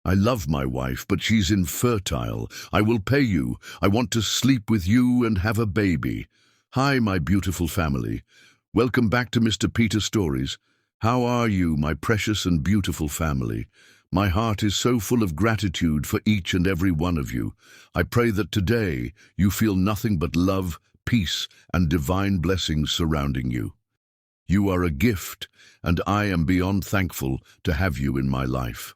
I love my wife, but she's infertile. I will pay you. I want to sleep with you and have a baby. Hi, my beautiful family. Welcome back to Mr. Peter Stories. How are you, my precious and beautiful family? My heart is so full of gratitude for each and every one of you. I pray that today you feel nothing but love, peace, and divine blessings surrounding you. You are a gift, and I am beyond thankful to have you in my life.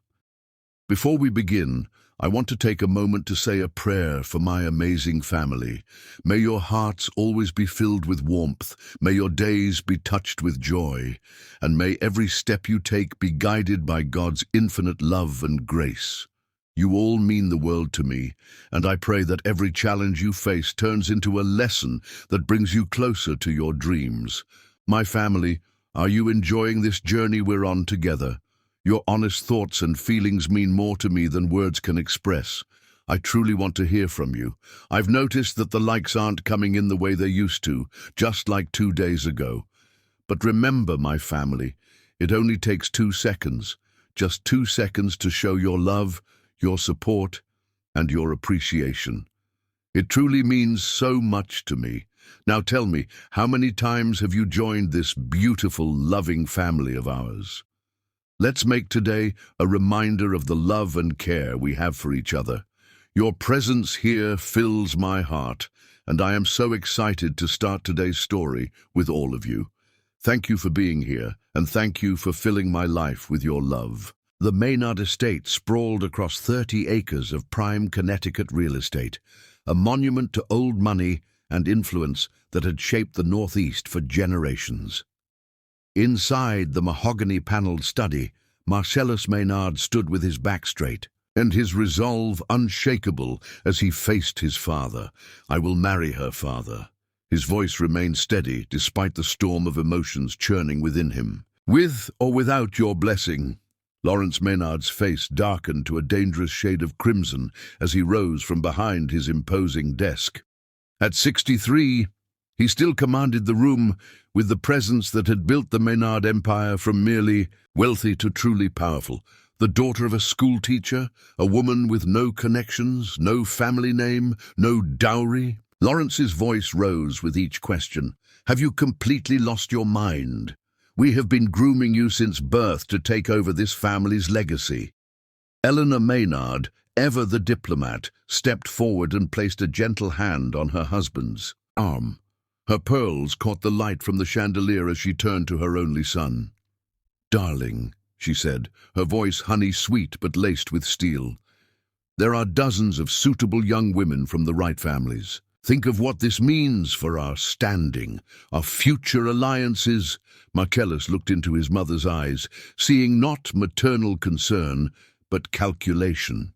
Before we begin, I want to take a moment to say a prayer for my amazing family. May your hearts always be filled with warmth, may your days be touched with joy, and may every step you take be guided by God's infinite love and grace. You all mean the world to me, and I pray that every challenge you face turns into a lesson that brings you closer to your dreams. My family, are you enjoying this journey we're on together? Your honest thoughts and feelings mean more to me than words can express. I truly want to hear from you. I've noticed that the likes aren't coming in the way they used to, just like 2 days ago. But remember, my family, it only takes 2 seconds, just 2 seconds to show your love, your support, and your appreciation. It truly means so much to me. Now tell me, how many times have you joined this beautiful, loving family of ours? Let's make today a reminder of the love and care we have for each other. Your presence here fills my heart, and I am so excited to start today's story with all of you. Thank you for being here, and thank you for filling my life with your love. The Maynard estate sprawled across 30 acres of prime Connecticut real estate, a monument to old money and influence that had shaped the Northeast for generations. Inside the mahogany-paneled study, Marcellus Maynard stood with his back straight, and his resolve unshakable as he faced his father. "I will marry her, father." His voice remained steady despite the storm of emotions churning within him. "With or without your blessing." Lawrence Maynard's face darkened to a dangerous shade of crimson as he rose from behind his imposing desk. At 63, he still commanded the room with the presence that had built the Maynard empire from merely wealthy to truly powerful. The daughter of a school teacher, a woman with no connections, no family name, no dowry. Lawrence's voice rose with each question. "Have you completely lost your mind? We have been grooming you since birth to take over this family's legacy." Eleanor Maynard, ever the diplomat, stepped forward and placed a gentle hand on her husband's arm. Her pearls caught the light from the chandelier as she turned to her only son. "Darling," she said, her voice honey-sweet but laced with steel. "There are dozens of suitable young women from the right families. Think of what this means for our standing, our future alliances." Marcellus looked into his mother's eyes, seeing not maternal concern, but calculation.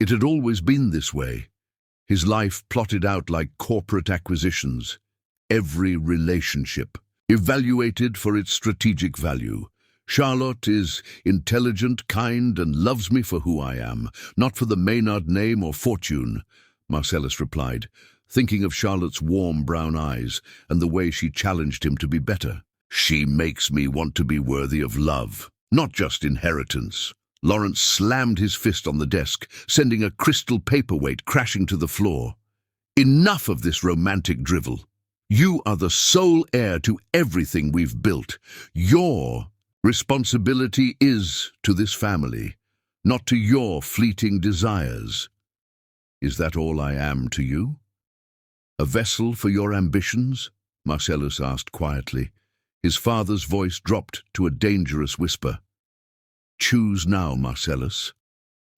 It had always been this way. His life plotted out like corporate acquisitions. Every relationship evaluated for its strategic value. "Charlotte is intelligent, kind, and loves me for who I am, not for the Maynard name or fortune," Marcellus replied, thinking of Charlotte's warm brown eyes and the way she challenged him to be better. "She makes me want to be worthy of love, not just inheritance." Lawrence slammed his fist on the desk, sending a crystal paperweight crashing to the floor. "Enough of this romantic drivel. You are the sole heir to everything we've built. Your responsibility is to this family, not to your fleeting desires." "Is that all I am to you? A vessel for your ambitions?" Marcellus asked quietly. His father's voice dropped to a dangerous whisper. "Choose now, Marcellus.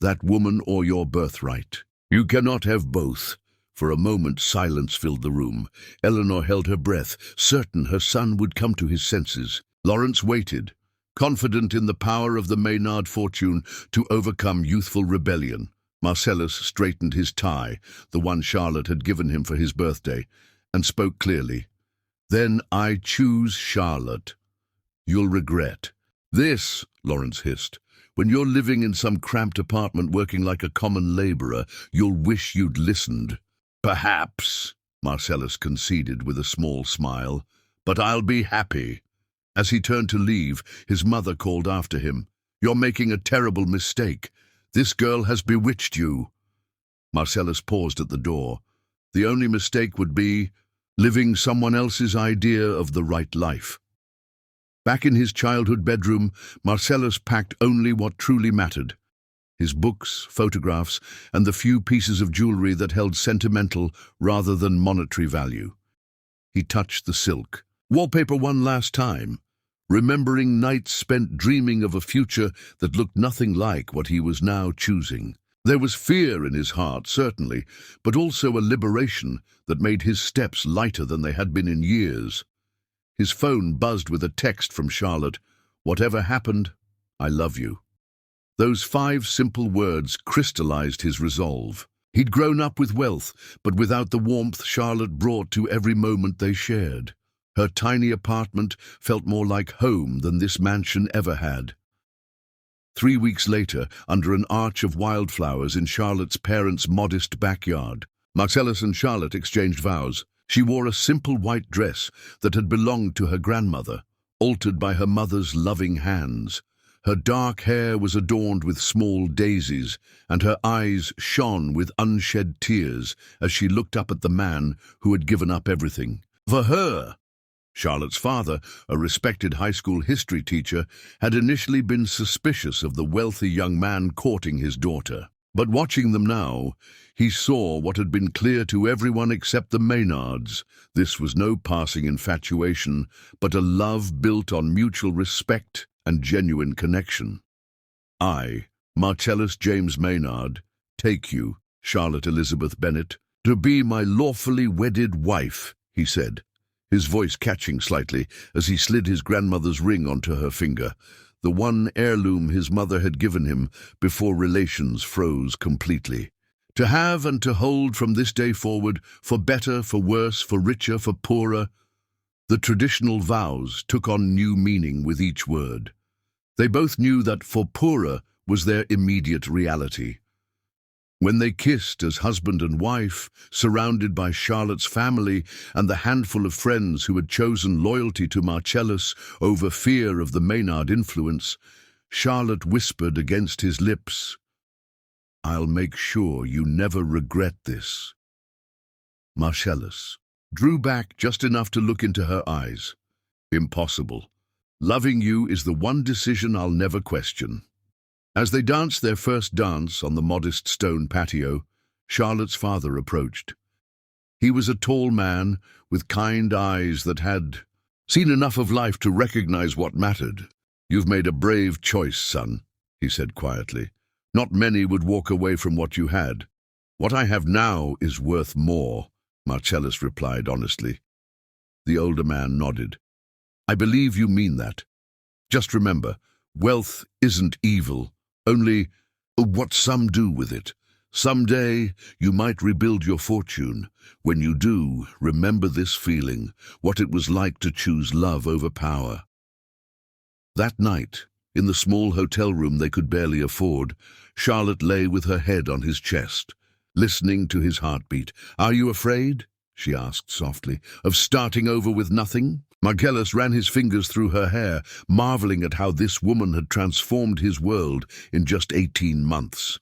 That woman or your birthright. You cannot have both." For a moment, silence filled the room. Eleanor held her breath, certain her son would come to his senses. Lawrence waited, confident in the power of the Maynard fortune to overcome youthful rebellion. Marcellus straightened his tie, the one Charlotte had given him for his birthday, and spoke clearly. "Then I choose Charlotte. You'll regret." "This," Lawrence hissed, "when you're living in some cramped apartment working like a common laborer, you'll wish you'd listened." "Perhaps," Marcellus conceded with a small smile, "but I'll be happy." As he turned to leave, his mother called after him, "You're making a terrible mistake. This girl has bewitched you." Marcellus paused at the door. The only mistake would be living someone else's idea of the right life. Back in his childhood bedroom, Marcellus packed only what truly mattered: his books, photographs, and the few pieces of jewelry that held sentimental rather than monetary value. He touched the silk wallpaper one last time, remembering nights spent dreaming of a future that looked nothing like what he was now choosing. There was fear in his heart, certainly, but also a liberation that made his steps lighter than they had been in years. His phone buzzed with a text from Charlotte. "Whatever happened, I love you." Those 5 simple words crystallized his resolve. He'd grown up with wealth, but without the warmth Charlotte brought to every moment they shared. Her tiny apartment felt more like home than this mansion ever had. 3 weeks later, under an arch of wildflowers in Charlotte's parents' modest backyard, Marcellus and Charlotte exchanged vows. She wore a simple white dress that had belonged to her grandmother, altered by her mother's loving hands. Her dark hair was adorned with small daisies, and her eyes shone with unshed tears as she looked up at the man who had given up everything for her. Charlotte's father, a respected high school history teacher, had initially been suspicious of the wealthy young man courting his daughter. But watching them now, he saw what had been clear to everyone except the Maynards. This was no passing infatuation, but a love built on mutual respect and genuine connection. "I, Marcellus James Maynard, take you, Charlotte Elizabeth Bennet, to be my lawfully wedded wife," he said, his voice catching slightly as he slid his grandmother's ring onto her finger, the one heirloom his mother had given him before relations froze completely. To have and to hold from this day forward, for better, for worse, for richer, for poorer. The traditional vows took on new meaning with each word. They both knew that for poorer was their immediate reality. When they kissed as husband and wife, surrounded by Charlotte's family and the handful of friends who had chosen loyalty to Marcellus over fear of the Maynard influence, Charlotte whispered against his lips, "I'll make sure you never regret this." Marcellus drew back just enough to look into her eyes. "Impossible. Loving you is the one decision I'll never question." As they danced their first dance on the modest stone patio, Charlotte's father approached. He was a tall man with kind eyes that had seen enough of life to recognize what mattered. "You've made a brave choice, son," he said quietly. "Not many would walk away from what you had." "What I have now is worth more," Marcellus replied honestly. The older man nodded. "I believe you mean that. Just remember, wealth isn't evil. Only what some do with it. Someday you might rebuild your fortune. When you do, remember this feeling, what it was like to choose love over power." That night, in the small hotel room they could barely afford, Charlotte lay with her head on his chest, listening to his heartbeat. "Are you afraid?" she asked softly, "of starting over with nothing?" Marcellus ran his fingers through her hair, marveling at how this woman had transformed his world in just 18 months.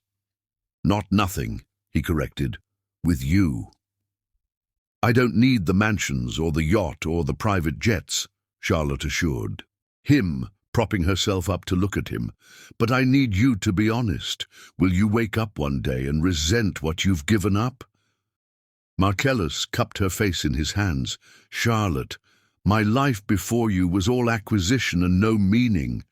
"Not nothing," he corrected. "With you." "I don't need the mansions or the yacht or the private jets," Charlotte assured him, propping herself up to look at him. "But I need you to be honest. Will you wake up one day and resent what you've given up?" Marcellus cupped her face in his hands. "Charlotte, my life before you was all acquisition and no meaning.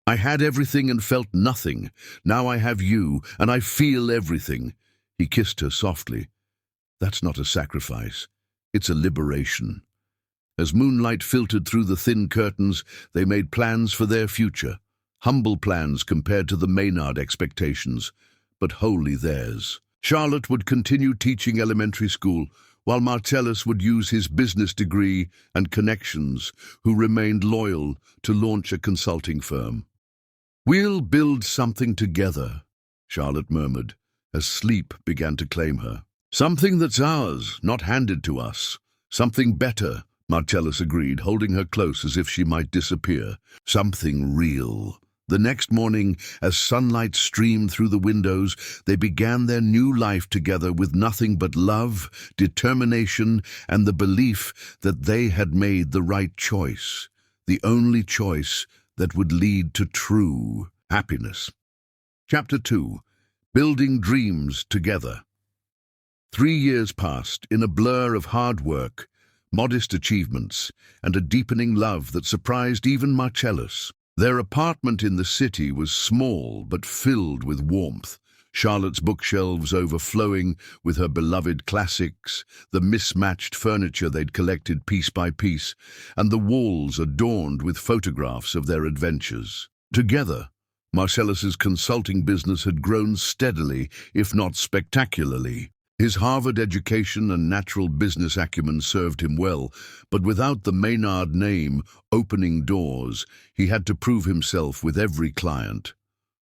I had everything and felt nothing. Now I have you, and I feel everything." He kissed her softly. "That's not a sacrifice. It's a liberation." As moonlight filtered through the thin curtains, they made plans for their future. Humble plans compared to the Maynard expectations, but wholly theirs. Charlotte would continue teaching elementary school, while Marcellus would use his business degree and connections, who remained loyal, to launch a consulting firm. "We'll build something together," Charlotte murmured, as sleep began to claim her. "Something that's ours, not handed to us. Something better," Marcellus agreed, holding her close as if she might disappear. "Something real." The next morning, as sunlight streamed through the windows, they began their new life together with nothing but love, determination, and the belief that they had made the right choice, the only choice that would lead to true happiness. Chapter 2. Building Dreams Together. 3 years passed in a blur of hard work, modest achievements, and a deepening love that surprised even Marcellus. Their apartment in the city was small but filled with warmth, Charlotte's bookshelves overflowing with her beloved classics, the mismatched furniture they'd collected piece by piece, and the walls adorned with photographs of their adventures. Together, Marcellus's consulting business had grown steadily, if not spectacularly. His Harvard education and natural business acumen served him well, but without the Maynard name opening doors, he had to prove himself with every client.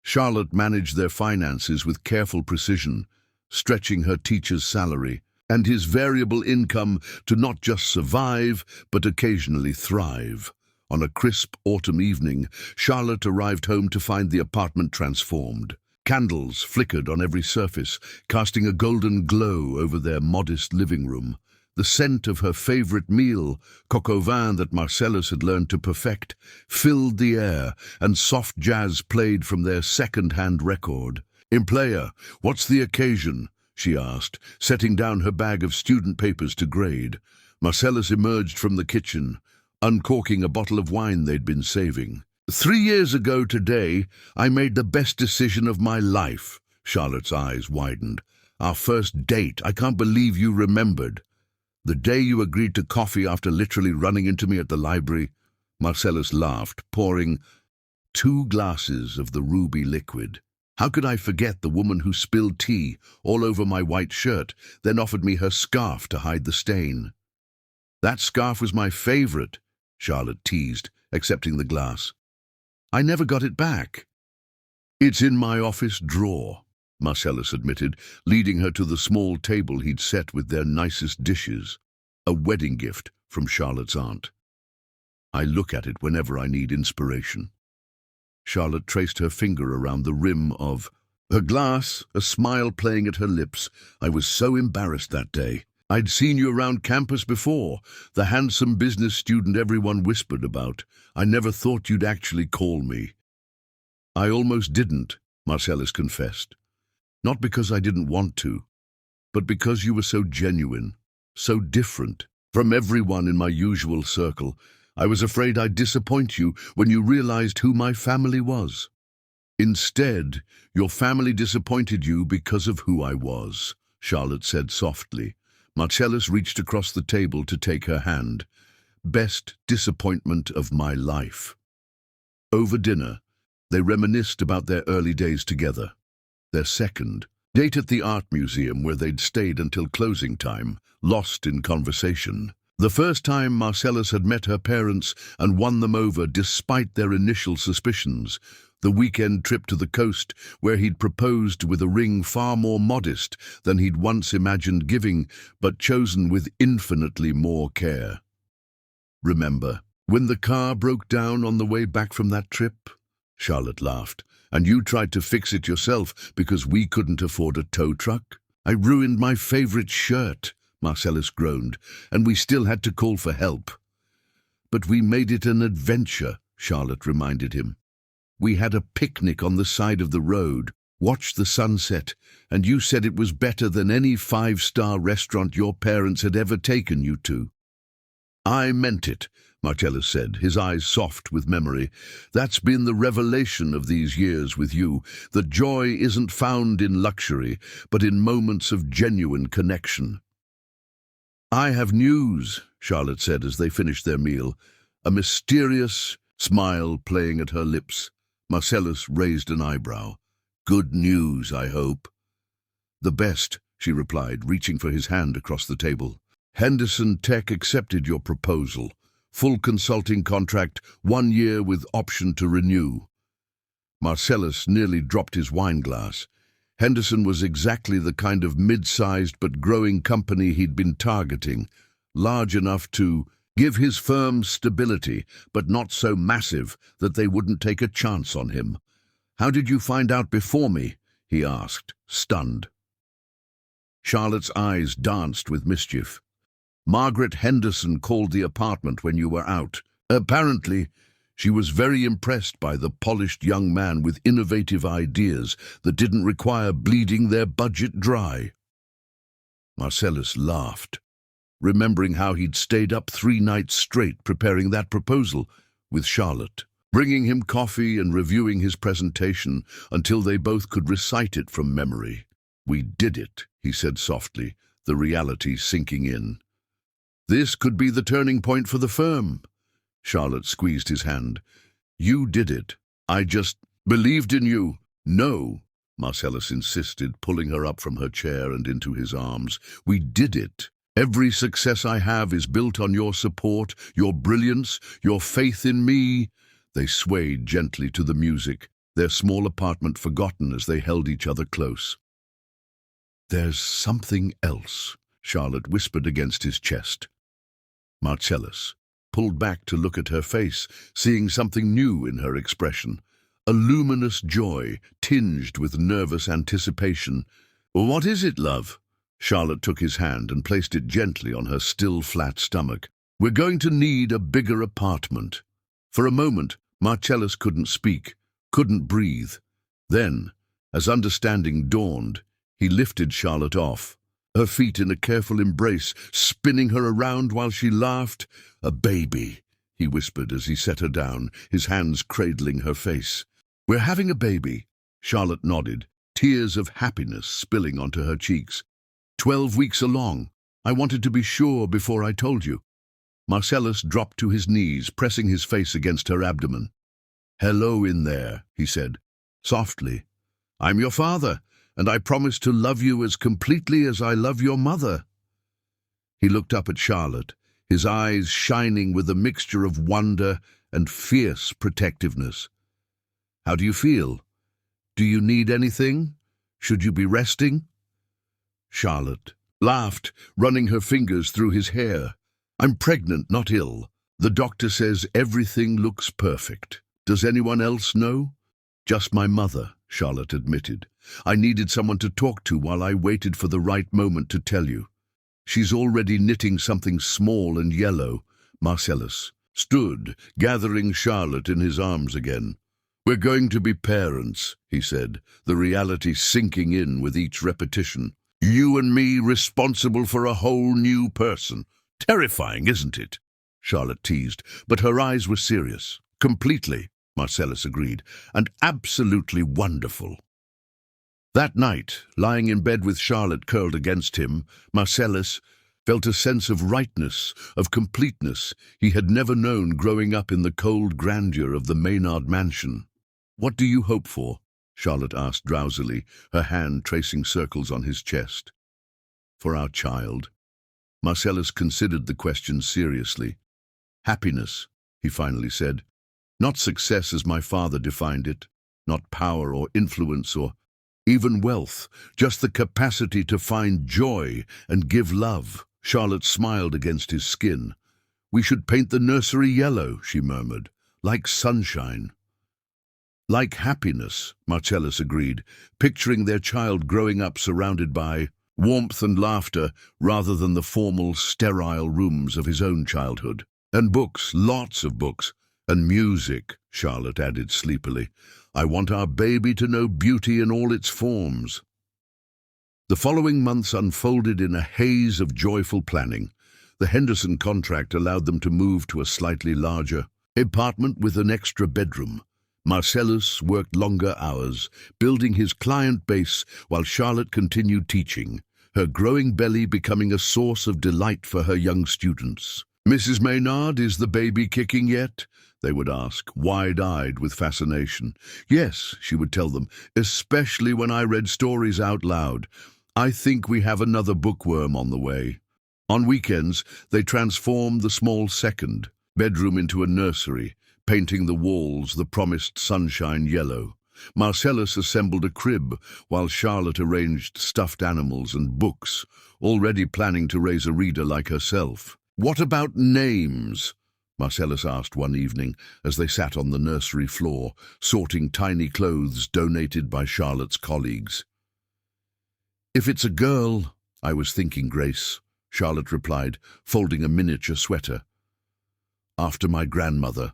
Charlotte managed their finances with careful precision, stretching her teacher's salary and his variable income to not just survive, but occasionally thrive. On a crisp autumn evening, Charlotte arrived home to find the apartment transformed. Candles flickered on every surface, casting a golden glow over their modest living room. The scent of her favorite meal, coq au vin that Marcellus had learned to perfect, filled the air, and soft jazz played from their second-hand record. "Implaya, what's the occasion?" she asked, setting down her bag of student papers to grade. Marcellus emerged from the kitchen, uncorking a bottle of wine they'd been saving. 3 years ago today, I made the best decision of my life." Charlotte's eyes widened. "Our first date, I can't believe you remembered. The day you agreed to coffee after literally running into me at the library." Marcellus laughed, pouring 2 glasses of the ruby liquid. "How could I forget the woman who spilled tea all over my white shirt, then offered me her scarf to hide the stain?" "That scarf was my favorite," Charlotte teased, accepting the glass. "I never got it back." "It's in my office drawer," Marcellus admitted, leading her to the small table he'd set with their nicest dishes, a wedding gift from Charlotte's aunt. "I look at it whenever I need inspiration." Charlotte traced her finger around the rim of her glass, a smile playing at her lips. "I was so embarrassed that day. I'd seen you around campus before, the handsome business student everyone whispered about. I never thought you'd actually call me." "I almost didn't," Marcellus confessed. "Not because I didn't want to, but because you were so genuine, so different from everyone in my usual circle. I was afraid I'd disappoint you when you realized who my family was. Instead, your family disappointed you because of who I was," Charlotte said softly. Marcellus reached across the table to take her hand. "Best disappointment of my life." Over dinner, they reminisced about their early days together. Their second date at the art museum where they'd stayed until closing time, lost in conversation. The first time Marcellus had met her parents and won them over despite their initial suspicions. The weekend trip to the coast where he'd proposed with a ring far more modest than he'd once imagined giving, but chosen with infinitely more care. "Remember when the car broke down on the way back from that trip?" Charlotte laughed. "And you tried to fix it yourself because we couldn't afford a tow truck? I ruined my favorite shirt," Marcellus groaned, "and we still had to call for help." "But we made it an adventure," Charlotte reminded him. "We had a picnic on the side of the road, watched the sunset, and you said it was better than any 5-star restaurant your parents had ever taken you to." "I meant it," Marcellus said, his eyes soft with memory. "That's been the revelation of these years with you. The joy isn't found in luxury, but in moments of genuine connection." "I have news," Charlotte said as they finished their meal, a mysterious smile playing at her lips. Marcellus raised an eyebrow. "Good news, I hope." "The best," she replied, reaching for his hand across the table. "Henderson Tech accepted your proposal. Full consulting contract, 1 year with option to renew." Marcellus nearly dropped his wine glass. Henderson was exactly the kind of mid-sized but growing company he'd been targeting, large enough to Give his firm stability, but not so massive that they wouldn't take a chance on him. How did you find out before me? He asked, stunned. Charlotte's eyes danced with mischief. Margaret Henderson called the apartment when you were out. Apparently, she was very impressed by the polished young man with innovative ideas that didn't require bleeding their budget dry. Marcellus laughed, remembering how he'd stayed up 3 nights straight preparing that proposal with Charlotte, bringing him coffee and reviewing his presentation until they both could recite it from memory. We did it, he said softly, the reality sinking in. This could be the turning point for the firm. Charlotte squeezed his hand. You did it. I just believed in you. No, Marcellus insisted, pulling her up from her chair and into his arms. We did it. Every success I have is built on your support, your brilliance, your faith in me. They swayed gently to the music, their small apartment forgotten as they held each other close. There's something else, Charlotte whispered against his chest. Marcellus pulled back to look at her face, seeing something new in her expression, a luminous joy tinged with nervous anticipation. What is it, love? Charlotte took his hand and placed it gently on her still flat stomach. We're going to need a bigger apartment. For a moment, Marcellus couldn't speak, couldn't breathe. Then, as understanding dawned, he lifted Charlotte off, her feet in a careful embrace, spinning her around while she laughed. A baby, he whispered as he set her down, his hands cradling her face. We're having a baby. Charlotte nodded, tears of happiness spilling onto her cheeks. 12 weeks along. I wanted to be sure before I told you. Marcellus dropped to his knees, pressing his face against her abdomen. Hello in there, he said, softly. I'm your father, and I promise to love you as completely as I love your mother. He looked up at Charlotte, his eyes shining with a mixture of wonder and fierce protectiveness. How do you feel? Do you need anything? Should you be resting? Charlotte laughed, running her fingers through his hair. I'm pregnant, not ill. The doctor says everything looks perfect. Does anyone else know? Just my mother, Charlotte admitted. I needed someone to talk to while I waited for the right moment to tell you. She's already knitting something small and yellow. Marcellus stood, gathering Charlotte in his arms again. We're going to be parents, he said, the reality sinking in with each repetition. You and me responsible for a whole new person. Terrifying, isn't it? Charlotte teased, but her eyes were serious. Completely, Marcellus agreed, and absolutely wonderful. That night, lying in bed with Charlotte curled against him, Marcellus felt a sense of rightness, of completeness he had never known growing up in the cold grandeur of the Maynard mansion. What do you hope for? Charlotte asked drowsily, her hand tracing circles on his chest. For our child. Marcellus considered the question seriously. Happiness, he finally said. Not success as my father defined it, not power or influence or even wealth, just the capacity to find joy and give love. Charlotte smiled against his skin. We should paint the nursery yellow, she murmured, like sunshine. Like happiness, Marcellus agreed, picturing their child growing up surrounded by warmth and laughter rather than the formal, sterile rooms of his own childhood. And books, lots of books. And music, Charlotte added sleepily. I want our baby to know beauty in all its forms. The following months unfolded in a haze of joyful planning. The Henderson contract allowed them to move to a slightly larger apartment with an extra bedroom. Marcellus worked longer hours, building his client base while Charlotte continued teaching, her growing belly becoming a source of delight for her young students. Mrs. Maynard, is the baby kicking yet? They would ask, wide-eyed with fascination. Yes, she would tell them, especially when I read stories out loud. I think we have another bookworm on the way. On weekends, they transformed the small second bedroom into a nursery, painting the walls the promised sunshine yellow. Marcellus assembled a crib, while Charlotte arranged stuffed animals and books, already planning to raise a reader like herself. "What about names?" Marcellus asked one evening as they sat on the nursery floor, sorting tiny clothes donated by Charlotte's colleagues. "If it's a girl, I was thinking, Grace," Charlotte replied, folding a miniature sweater. "After my grandmother."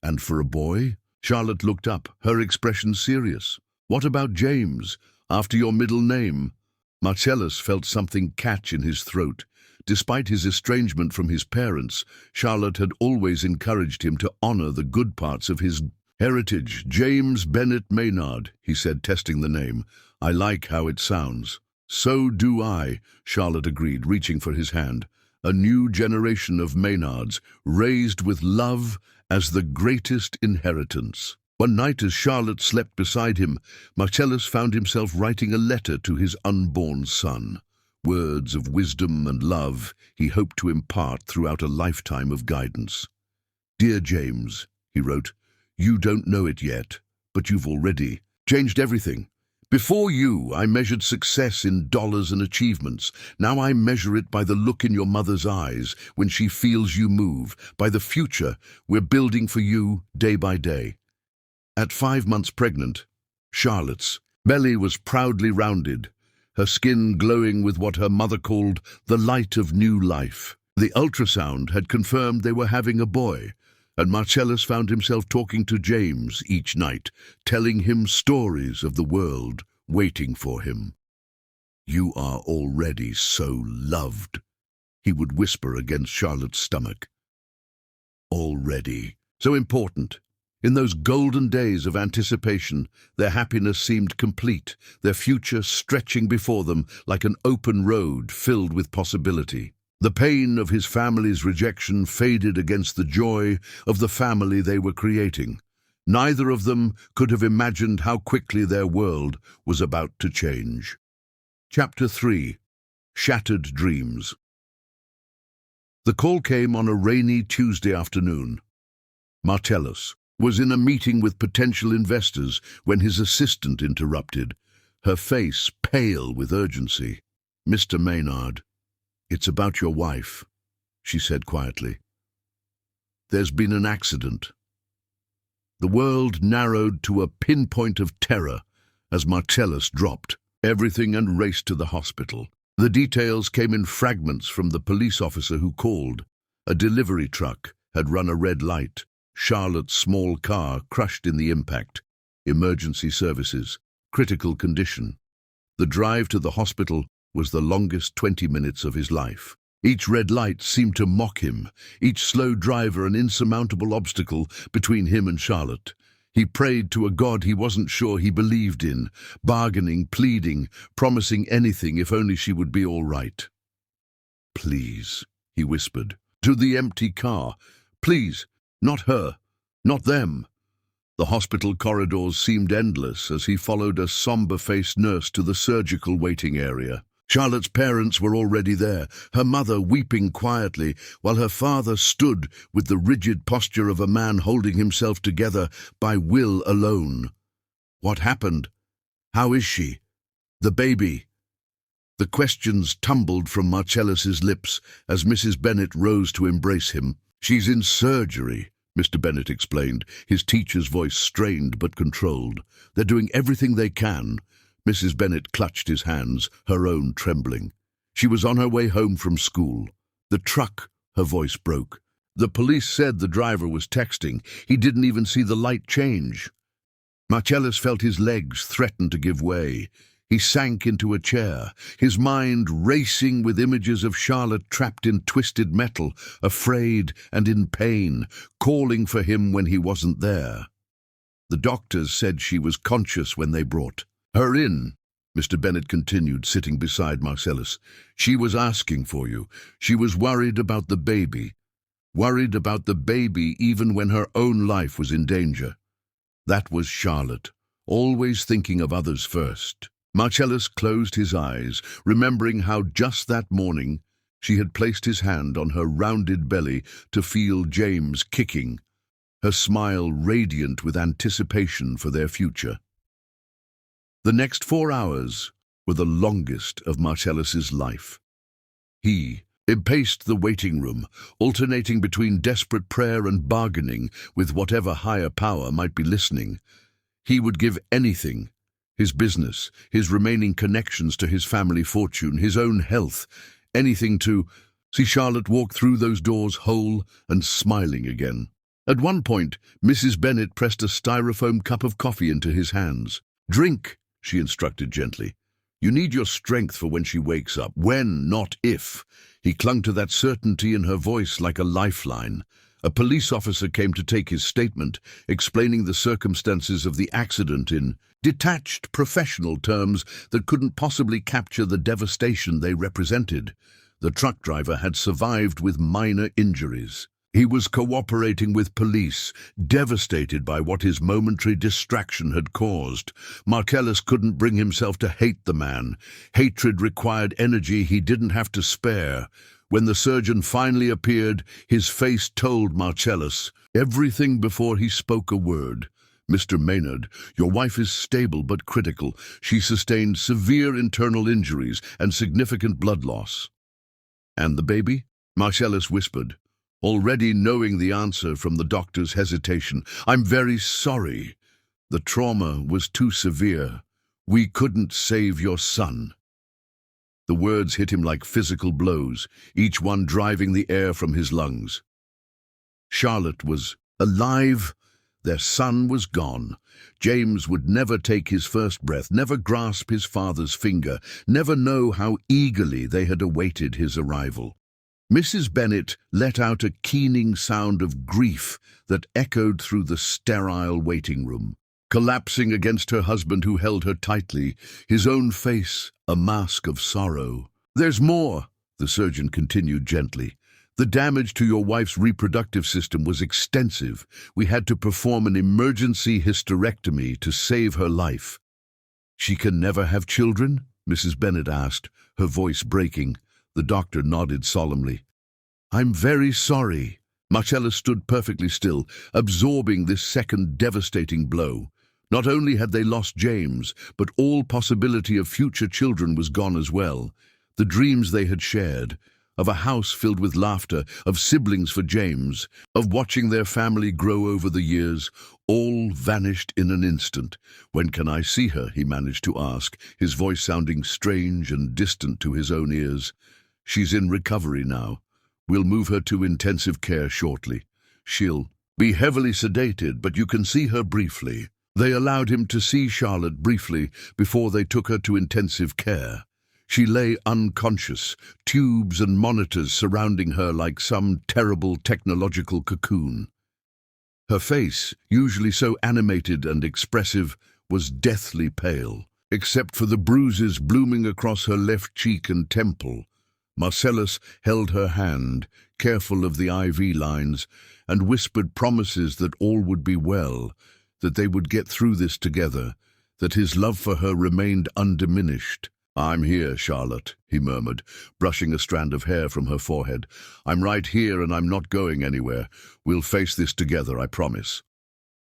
"And for a boy?" Charlotte looked up, her expression serious. "What about James, after your middle name?" Marcellus felt something catch in his throat. Despite his estrangement from his parents, Charlotte had always encouraged him to honor the good parts of his heritage. "James Bennett Maynard," he said, testing the name. "I like how it sounds." "So do I," Charlotte agreed, reaching for his hand. "A new generation of Maynards, raised with love as the greatest inheritance." One night, as Charlotte slept beside him, Marcellus found himself writing a letter to his unborn son. Words of wisdom and love he hoped to impart throughout a lifetime of guidance. "Dear James," he wrote, "you don't know it yet, but you've already changed everything. Before you, I measured success in dollars and achievements. Now I measure it by the look in your mother's eyes when she feels you move, by the future we're building for you day by day." At 5 months pregnant, Charlotte's belly was proudly rounded, her skin glowing with what her mother called the light of new life. The ultrasound had confirmed they were having a boy, and Marcellus found himself talking to James each night, telling him stories of the world waiting for him. "You are already so loved," he would whisper against Charlotte's stomach. "Already. So important." In those golden days of anticipation, their happiness seemed complete, their future stretching before them like an open road filled with possibility. The pain of his family's rejection faded against the joy of the family they were creating. Neither of them could have imagined how quickly their world was about to change. Chapter 3. Shattered Dreams. The call came on a rainy Tuesday afternoon. Marcellus was in a meeting with potential investors when his assistant interrupted, her face pale with urgency. "Mr. Maynard, it's about your wife," she said quietly. "There's been an accident." The world narrowed to a pinpoint of terror as Marcellus dropped everything and raced to the hospital. The details came in fragments from the police officer who called. A delivery truck had run a red light. Charlotte's small car crushed in the impact. Emergency services. Critical condition. The drive to the hospital was the longest 20 minutes of his life. Each red light seemed to mock him, each slow driver an insurmountable obstacle between him and Charlotte. He prayed to a God he wasn't sure he believed in, bargaining, pleading, promising anything if only she would be all right. "Please," he whispered, to the empty car. "Please. Not her. Not them." The hospital corridors seemed endless as he followed a somber-faced nurse to the surgical waiting area. Charlotte's parents were already there, her mother weeping quietly, while her father stood with the rigid posture of a man holding himself together by will alone. "What happened? How is she? The baby?" The questions tumbled from Marcellus's lips as Mrs. Bennett rose to embrace him. "She's in surgery," Mr. Bennett explained, his teacher's voice strained but controlled. "They're doing everything they can." Mrs. Bennett clutched his hands, her own trembling. She was on her way home from school. "The truck," her voice broke. "The police said the driver was texting. He didn't even see the light change." Marcellus felt his legs threaten to give way. He sank into a chair, his mind racing with images of Charlotte trapped in twisted metal, afraid and in pain, calling for him when he wasn't there. "The doctors said she was conscious when they brought her in," Mr. Bennett continued, sitting beside Marcellus. "She was asking for you. She was worried about the baby. Worried about the baby even when her own life was in danger." That was Charlotte, always thinking of others first. Marcellus closed his eyes, remembering how just that morning she had placed his hand on her rounded belly to feel James kicking, her smile radiant with anticipation for their future. The next 4 hours were the longest of Marcellus's life. He It paced the waiting room, alternating between desperate prayer and bargaining with whatever higher power might be listening. He would give anything, his business, his remaining connections to his family fortune, his own health, anything to see Charlotte walk through those doors whole and smiling again. At one point, Mrs. Bennet pressed a styrofoam cup of coffee into his hands. "Drink," she instructed gently. "You need your strength for when she wakes up. When, not if." He clung to that certainty in her voice like a lifeline. A police officer came to take his statement, explaining the circumstances of the accident in detached professional terms that couldn't possibly capture the devastation they represented. The truck driver had survived with minor injuries. He was cooperating with police, devastated by what his momentary distraction had caused. Marcellus couldn't bring himself to hate the man. Hatred required energy he didn't have to spare. When the surgeon finally appeared, his face told Marcellus everything before he spoke a word. "Mr. Maynard, your wife is stable but critical. She sustained severe internal injuries and significant blood loss." "And the baby?" Marcellus whispered, already knowing the answer from the doctor's hesitation. "I'm very sorry. The trauma was too severe. We couldn't save your son." The words hit him like physical blows, each one driving the air from his lungs. Charlotte was alive. Their son was gone. James would never take his first breath, never grasp his father's finger, never know how eagerly they had awaited his arrival. Mrs. Bennet let out a keening sound of grief that echoed through the sterile waiting room. Collapsing against her husband who held her tightly, his own face a mask of sorrow. "There's more," the surgeon continued gently. "The damage to your wife's reproductive system was extensive. We had to perform an emergency hysterectomy to save her life." "She can never have children?" Mrs. Bennet asked, her voice breaking. The doctor nodded solemnly. "I'm very sorry." Marcellus stood perfectly still, absorbing this second devastating blow. Not only had they lost James, but all possibility of future children was gone as well. The dreams they had shared, of a house filled with laughter, of siblings for James, of watching their family grow over the years, all vanished in an instant. "When can I see her?" he managed to ask, his voice sounding strange and distant to his own ears. "She's in recovery now. We'll move her to intensive care shortly. She'll be heavily sedated, but you can see her briefly." They allowed him to see Charlotte briefly before they took her to intensive care. She lay unconscious, tubes and monitors surrounding her like some terrible technological cocoon. Her face, usually so animated and expressive, was deathly pale, except for the bruises blooming across her left cheek and temple. Marcellus held her hand, careful of the IV lines, and whispered promises that all would be well, that they would get through this together, that his love for her remained undiminished. "I'm here, Charlotte," he murmured, brushing a strand of hair from her forehead. "I'm right here and I'm not going anywhere. We'll face this together, I promise."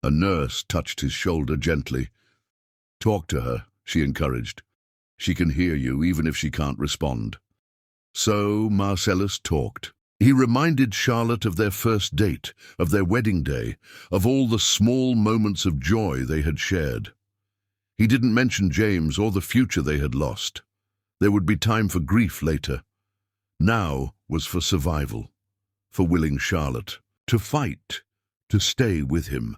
A nurse touched his shoulder gently. "Talk to her," she encouraged. "She can hear you even if she can't respond." So Marcellus talked. He reminded Charlotte of their first date, of their wedding day, of all the small moments of joy they had shared. He didn't mention James or the future they had lost. There would be time for grief later. Now was for survival, for willing Charlotte, to fight, to stay with him.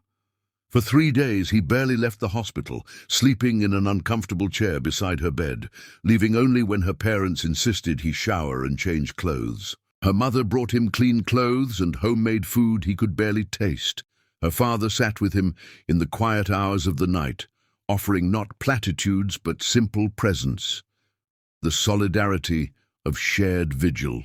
For 3 days he barely left the hospital, sleeping in an uncomfortable chair beside her bed, leaving only when her parents insisted he shower and change clothes. Her mother brought him clean clothes and homemade food he could barely taste. Her father sat with him in the quiet hours of the night, offering not platitudes but simple presence, the solidarity of shared vigil.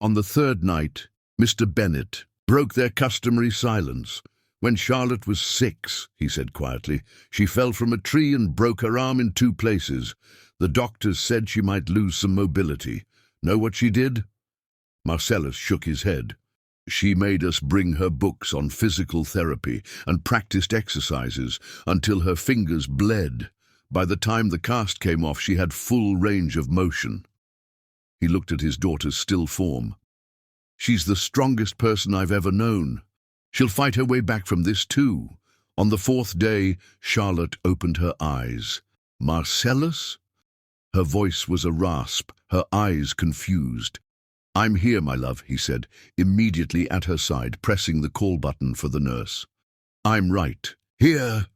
On the third night, Mr. Bennet broke their customary silence. "When Charlotte was 6, he said quietly, she fell from a tree and broke her arm in 2 places. The doctors said she might lose some mobility. Know what she did?" Marcellus shook his head. "She made us bring her books on physical therapy and practiced exercises until her fingers bled. By the time the cast came off, she had full range of motion." He looked at his daughter's still form. "She's the strongest person I've ever known. She'll fight her way back from this too." On the fourth day, Charlotte opened her eyes. "Marcellus?" Her voice was a rasp, her eyes confused. "I'm here, my love," he said, immediately at her side, pressing the call button for the nurse. "I'm right. Here."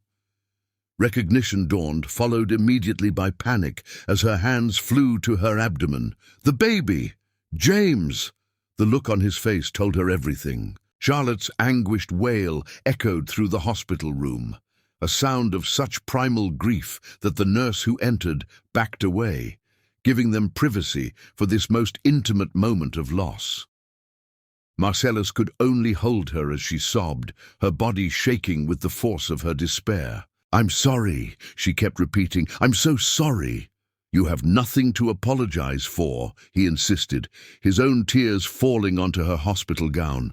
Recognition dawned, followed immediately by panic as her hands flew to her abdomen. "The baby! James!" The look on his face told her everything. Charlotte's anguished wail echoed through the hospital room, a sound of such primal grief that the nurse who entered backed away, giving them privacy for this most intimate moment of loss. Marcellus could only hold her as she sobbed, her body shaking with the force of her despair. "I'm sorry," she kept repeating. "I'm so sorry." "You have nothing to apologize for," he insisted, his own tears falling onto her hospital gown.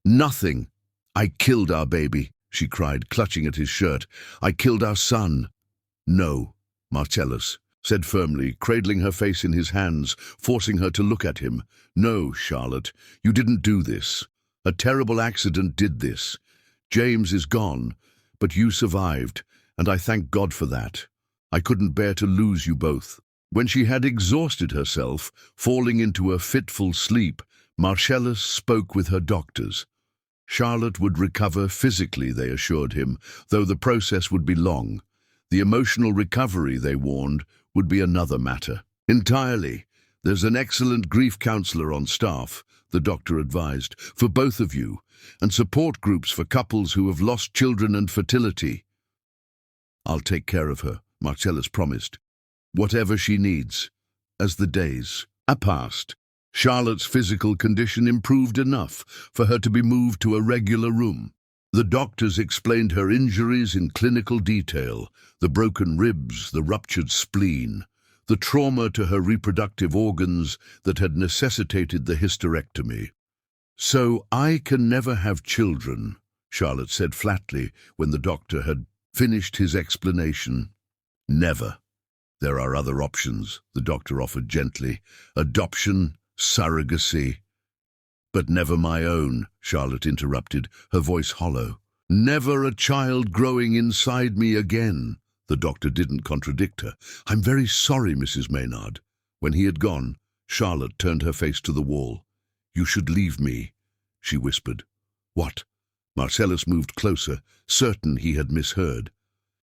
"Nothing. I killed our baby," she cried, clutching at his shirt. "I killed our son." "No," Marcellus said firmly, cradling her face in his hands, forcing her to look at him. "No, Charlotte, you didn't do this. A terrible accident did this. James is gone, but you survived, and I thank God for that. I couldn't bear to lose you both." When she had exhausted herself, falling into a fitful sleep, Marcellus spoke with her doctors. Charlotte would recover physically, they assured him, though the process would be long. The emotional recovery, they warned, would be another matter. "Entirely. There's an excellent grief counselor on staff," the doctor advised, "for both of you, and support groups for couples who have lost children and fertility." "I'll take care of her," Marcellus promised. "Whatever she needs." As the days passed, Charlotte's physical condition improved enough for her to be moved to a regular room. The doctors explained her injuries in clinical detail: the broken ribs, the ruptured spleen, the trauma to her reproductive organs that had necessitated the hysterectomy. "So I can never have children," Charlotte said flatly when the doctor had finished his explanation. "Never. There are other options," the doctor offered gently. "Adoption, surrogacy." "But never my own," Charlotte interrupted, her voice hollow. "Never a child growing inside me again." The doctor didn't contradict her. "I'm very sorry, Mrs. Maynard." When he had gone, Charlotte turned her face to the wall. "You should leave me," she whispered. "What?" Marcellus moved closer, certain he had misheard.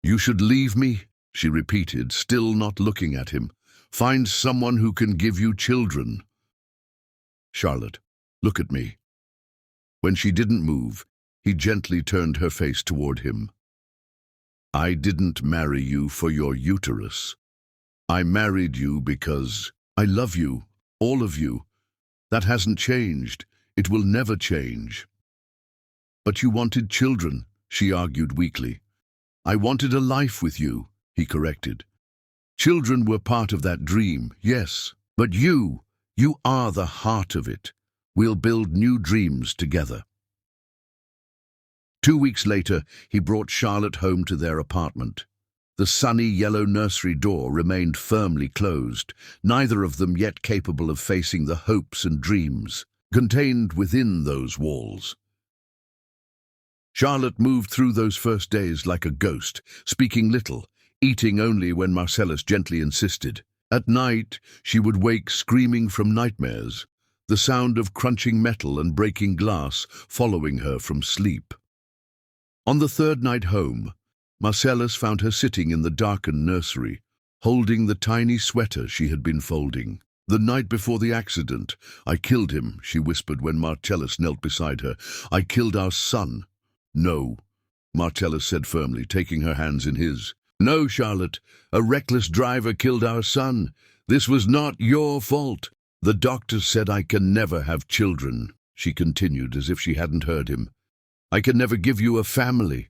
"You should leave me," she repeated, still not looking at him. "Find someone who can give you children." "Charlotte, look at me." When she didn't move, he gently turned her face toward him. "I didn't marry you for your uterus. I married you because I love you, all of you. That hasn't changed. It will never change." "But you wanted children," she argued weakly. "I wanted a life with you," he corrected. "Children were part of that dream, yes, but you are the heart of it. We'll build new dreams together." 2 weeks later, he brought Charlotte home to their apartment. The sunny yellow nursery door remained firmly closed, neither of them yet capable of facing the hopes and dreams contained within those walls. Charlotte moved through those first days like a ghost, speaking little, eating only when Marcellus gently insisted. At night, she would wake screaming from nightmares, the sound of crunching metal and breaking glass following her from sleep. On the third night home, Marcellus found her sitting in the darkened nursery, holding the tiny sweater she had been folding. "The night before the accident, I killed him," she whispered when Marcellus knelt beside her. "I killed our son." "No," Marcellus said firmly, taking her hands in his. "No, Charlotte, a reckless driver killed our son. This was not your fault. The doctor said I can never have children," she continued as if she hadn't heard him. "I can never give you a family."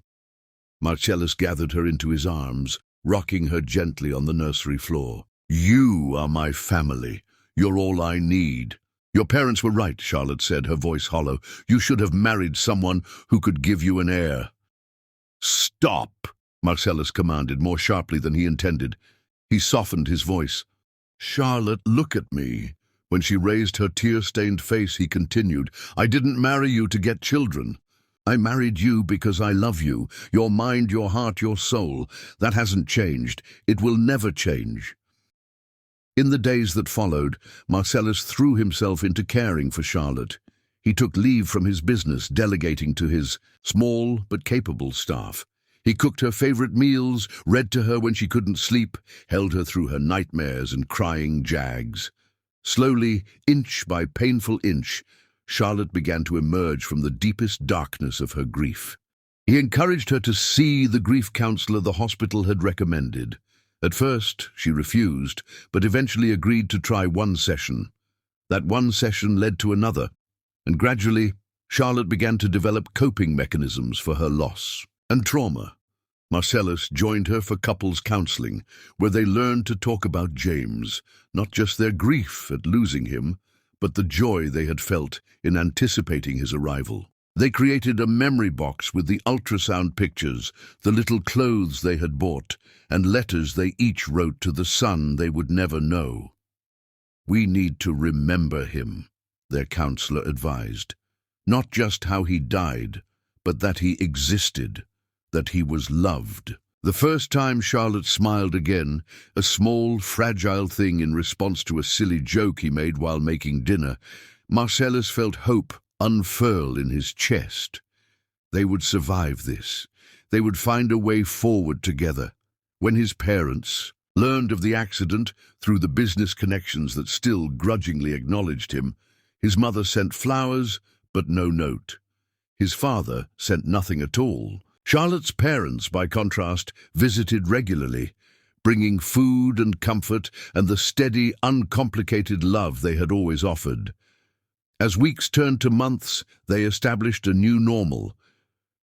Marcellus gathered her into his arms, rocking her gently on the nursery floor. "You are my family. You're all I need." "Your parents were right," Charlotte said, her voice hollow. "You should have married someone who could give you an heir." "Stop!" Marcellus commanded, more sharply than he intended. He softened his voice. "Charlotte, look at me. When she raised her tear-stained face, he continued, "I didn't marry you to get children. I married you because I love you, your mind, your heart, your soul. That hasn't changed. It will never change." In the days that followed, Marcellus threw himself into caring for Charlotte. He took leave from his business, delegating to his small but capable staff. He cooked her favorite meals, read to her when she couldn't sleep, held her through her nightmares and crying jags. Slowly, inch by painful inch, Charlotte began to emerge from the deepest darkness of her grief. He encouraged her to see the grief counselor the hospital had recommended. At first, she refused, but eventually agreed to try one session. That one session led to another, and gradually, Charlotte began to develop coping mechanisms for her loss and trauma. Marcellus joined her for couples counseling, where they learned to talk about James, not just their grief at losing him, but the joy they had felt in anticipating his arrival. They created a memory box with the ultrasound pictures, the little clothes they had bought, and letters they each wrote to the son they would never know. "We need to remember him," their counselor advised. "Not just how he died, but that he existed, that he was loved." The first time Charlotte smiled again, a small, fragile thing in response to a silly joke he made while making dinner, Marcellus felt hope unfurl in his chest. They would survive this. They would find a way forward together. When his parents learned of the accident through the business connections that still grudgingly acknowledged him, his mother sent flowers, but no note. His father sent nothing at all. Charlotte's parents, by contrast, visited regularly, bringing food and comfort and the steady, uncomplicated love they had always offered. As weeks turned to months, they established a new normal.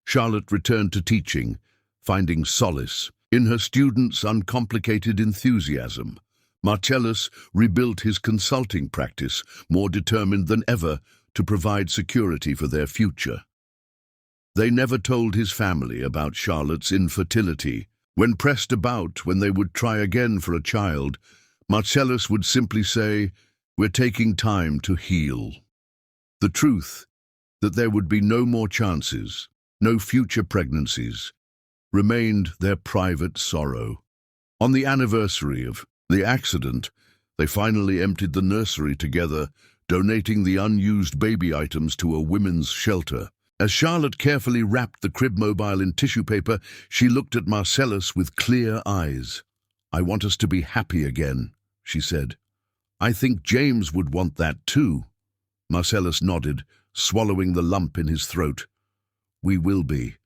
Charlotte returned to teaching, finding solace in her students' uncomplicated enthusiasm. Marcellus rebuilt his consulting practice, more determined than ever to provide security for their future. They never told his family about Charlotte's infertility. When pressed about when they would try again for a child, Marcellus would simply say, "We're taking time to heal." The truth that there would be no more chances, no future pregnancies, remained their private sorrow. On the anniversary of the accident, they finally emptied the nursery together, donating the unused baby items to a women's shelter. As Charlotte carefully wrapped the crib mobile in tissue paper, she looked at Marcellus with clear eyes. "I want us to be happy again," she said. "I think James would want that too." Marcellus nodded, swallowing the lump in his throat. "We will be.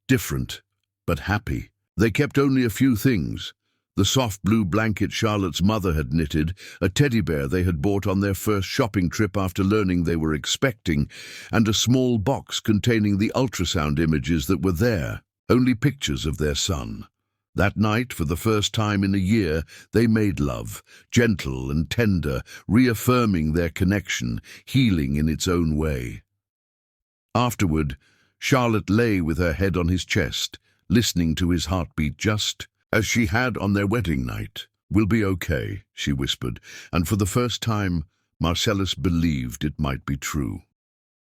Different, but happy." They kept only a few things. The soft blue blanket Charlotte's mother had knitted, a teddy bear they had bought on their first shopping trip after learning they were expecting, and a small box containing the ultrasound images that were there, only pictures of their son. That night, for the first time in a year, they made love, gentle and tender, reaffirming their connection, healing in its own way. Afterward, Charlotte lay with her head on his chest, listening to his heartbeat just as she had on their wedding night. "We'll be okay," she whispered, and for the first time, Marcellus believed it might be true.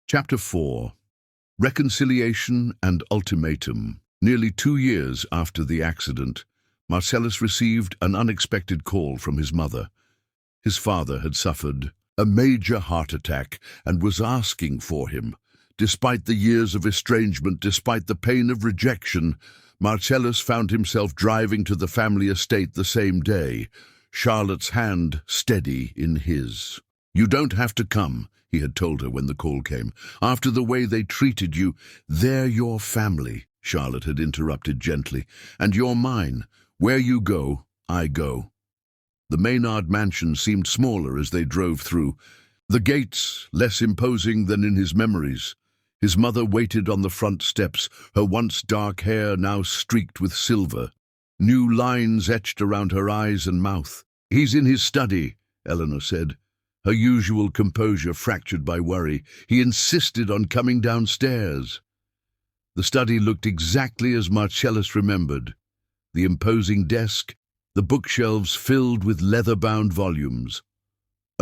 Chapter 4. Reconciliation and Ultimatum. Nearly 2 years after the accident, Marcellus received an unexpected call from his mother. His father had suffered a major heart attack and was asking for him. Despite the years of estrangement, despite the pain of rejection, Marcellus found himself driving to the family estate the same day, Charlotte's hand steady in his. "You don't have to come," he had told her when the call came. "After the way they treated you, they're your family," Charlotte had interrupted gently, "and you're mine. Where you go, I go." The Maynard mansion seemed smaller as they drove through, the gates less imposing than in his memories. His mother waited on the front steps, her once dark hair now streaked with silver, new lines etched around her eyes and mouth. "He's in his study," Eleanor said, her usual composure fractured by worry. "He insisted on coming downstairs." The study looked exactly as Marcellus remembered. The imposing desk, the bookshelves filled with leather-bound volumes.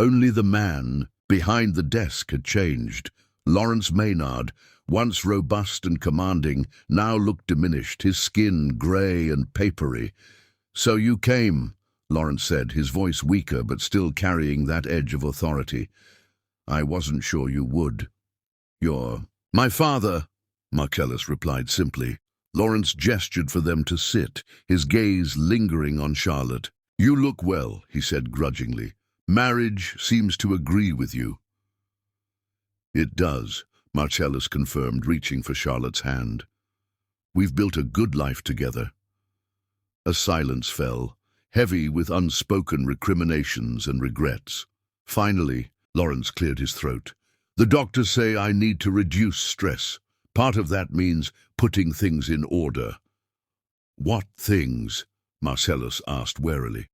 Only the man behind the desk had changed. Lawrence Maynard, once robust and commanding, now looked diminished, his skin grey and papery. "So you came," Lawrence said, his voice weaker but still carrying that edge of authority. "I wasn't sure you would." "You're—" "My father," Marcellus replied simply. Lawrence gestured for them to sit, his gaze lingering on Charlotte. "You look well," he said grudgingly. "Marriage seems to agree with you." "It does," Marcellus confirmed, reaching for Charlotte's hand. "We've built a good life together." A silence fell, heavy with unspoken recriminations and regrets. Finally, Lawrence cleared his throat. "The doctors say I need to reduce stress. Part of that means putting things in order." "What things?" Marcellus asked warily.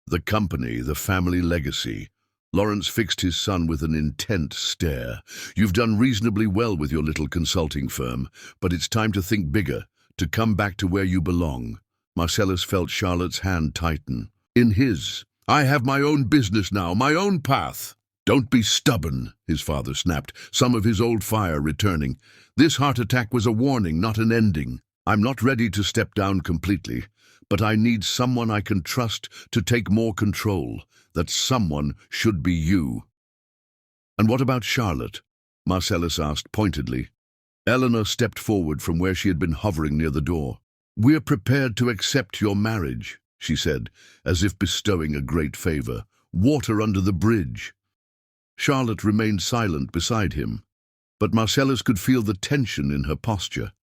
"The company, the family legacy." Lawrence fixed his son with an intent stare. "You've done reasonably well with your little consulting firm, but it's time to think bigger, to come back to where you belong." Marcellus felt Charlotte's hand tighten. In his. "I have my own business now, my own path." "Don't be stubborn," his father snapped, some of his old fire returning. "This heart attack was a warning, not an ending. I'm not ready to step down completely, but I need someone I can trust to take more control. That someone should be you." "And what about Charlotte?" Marcellus asked pointedly. Eleanor stepped forward from where she had been hovering near the door. "We're prepared to accept your marriage," she said, as if bestowing a great favor. "Water under the bridge." Charlotte remained silent beside him, but Marcellus could feel the tension in her posture.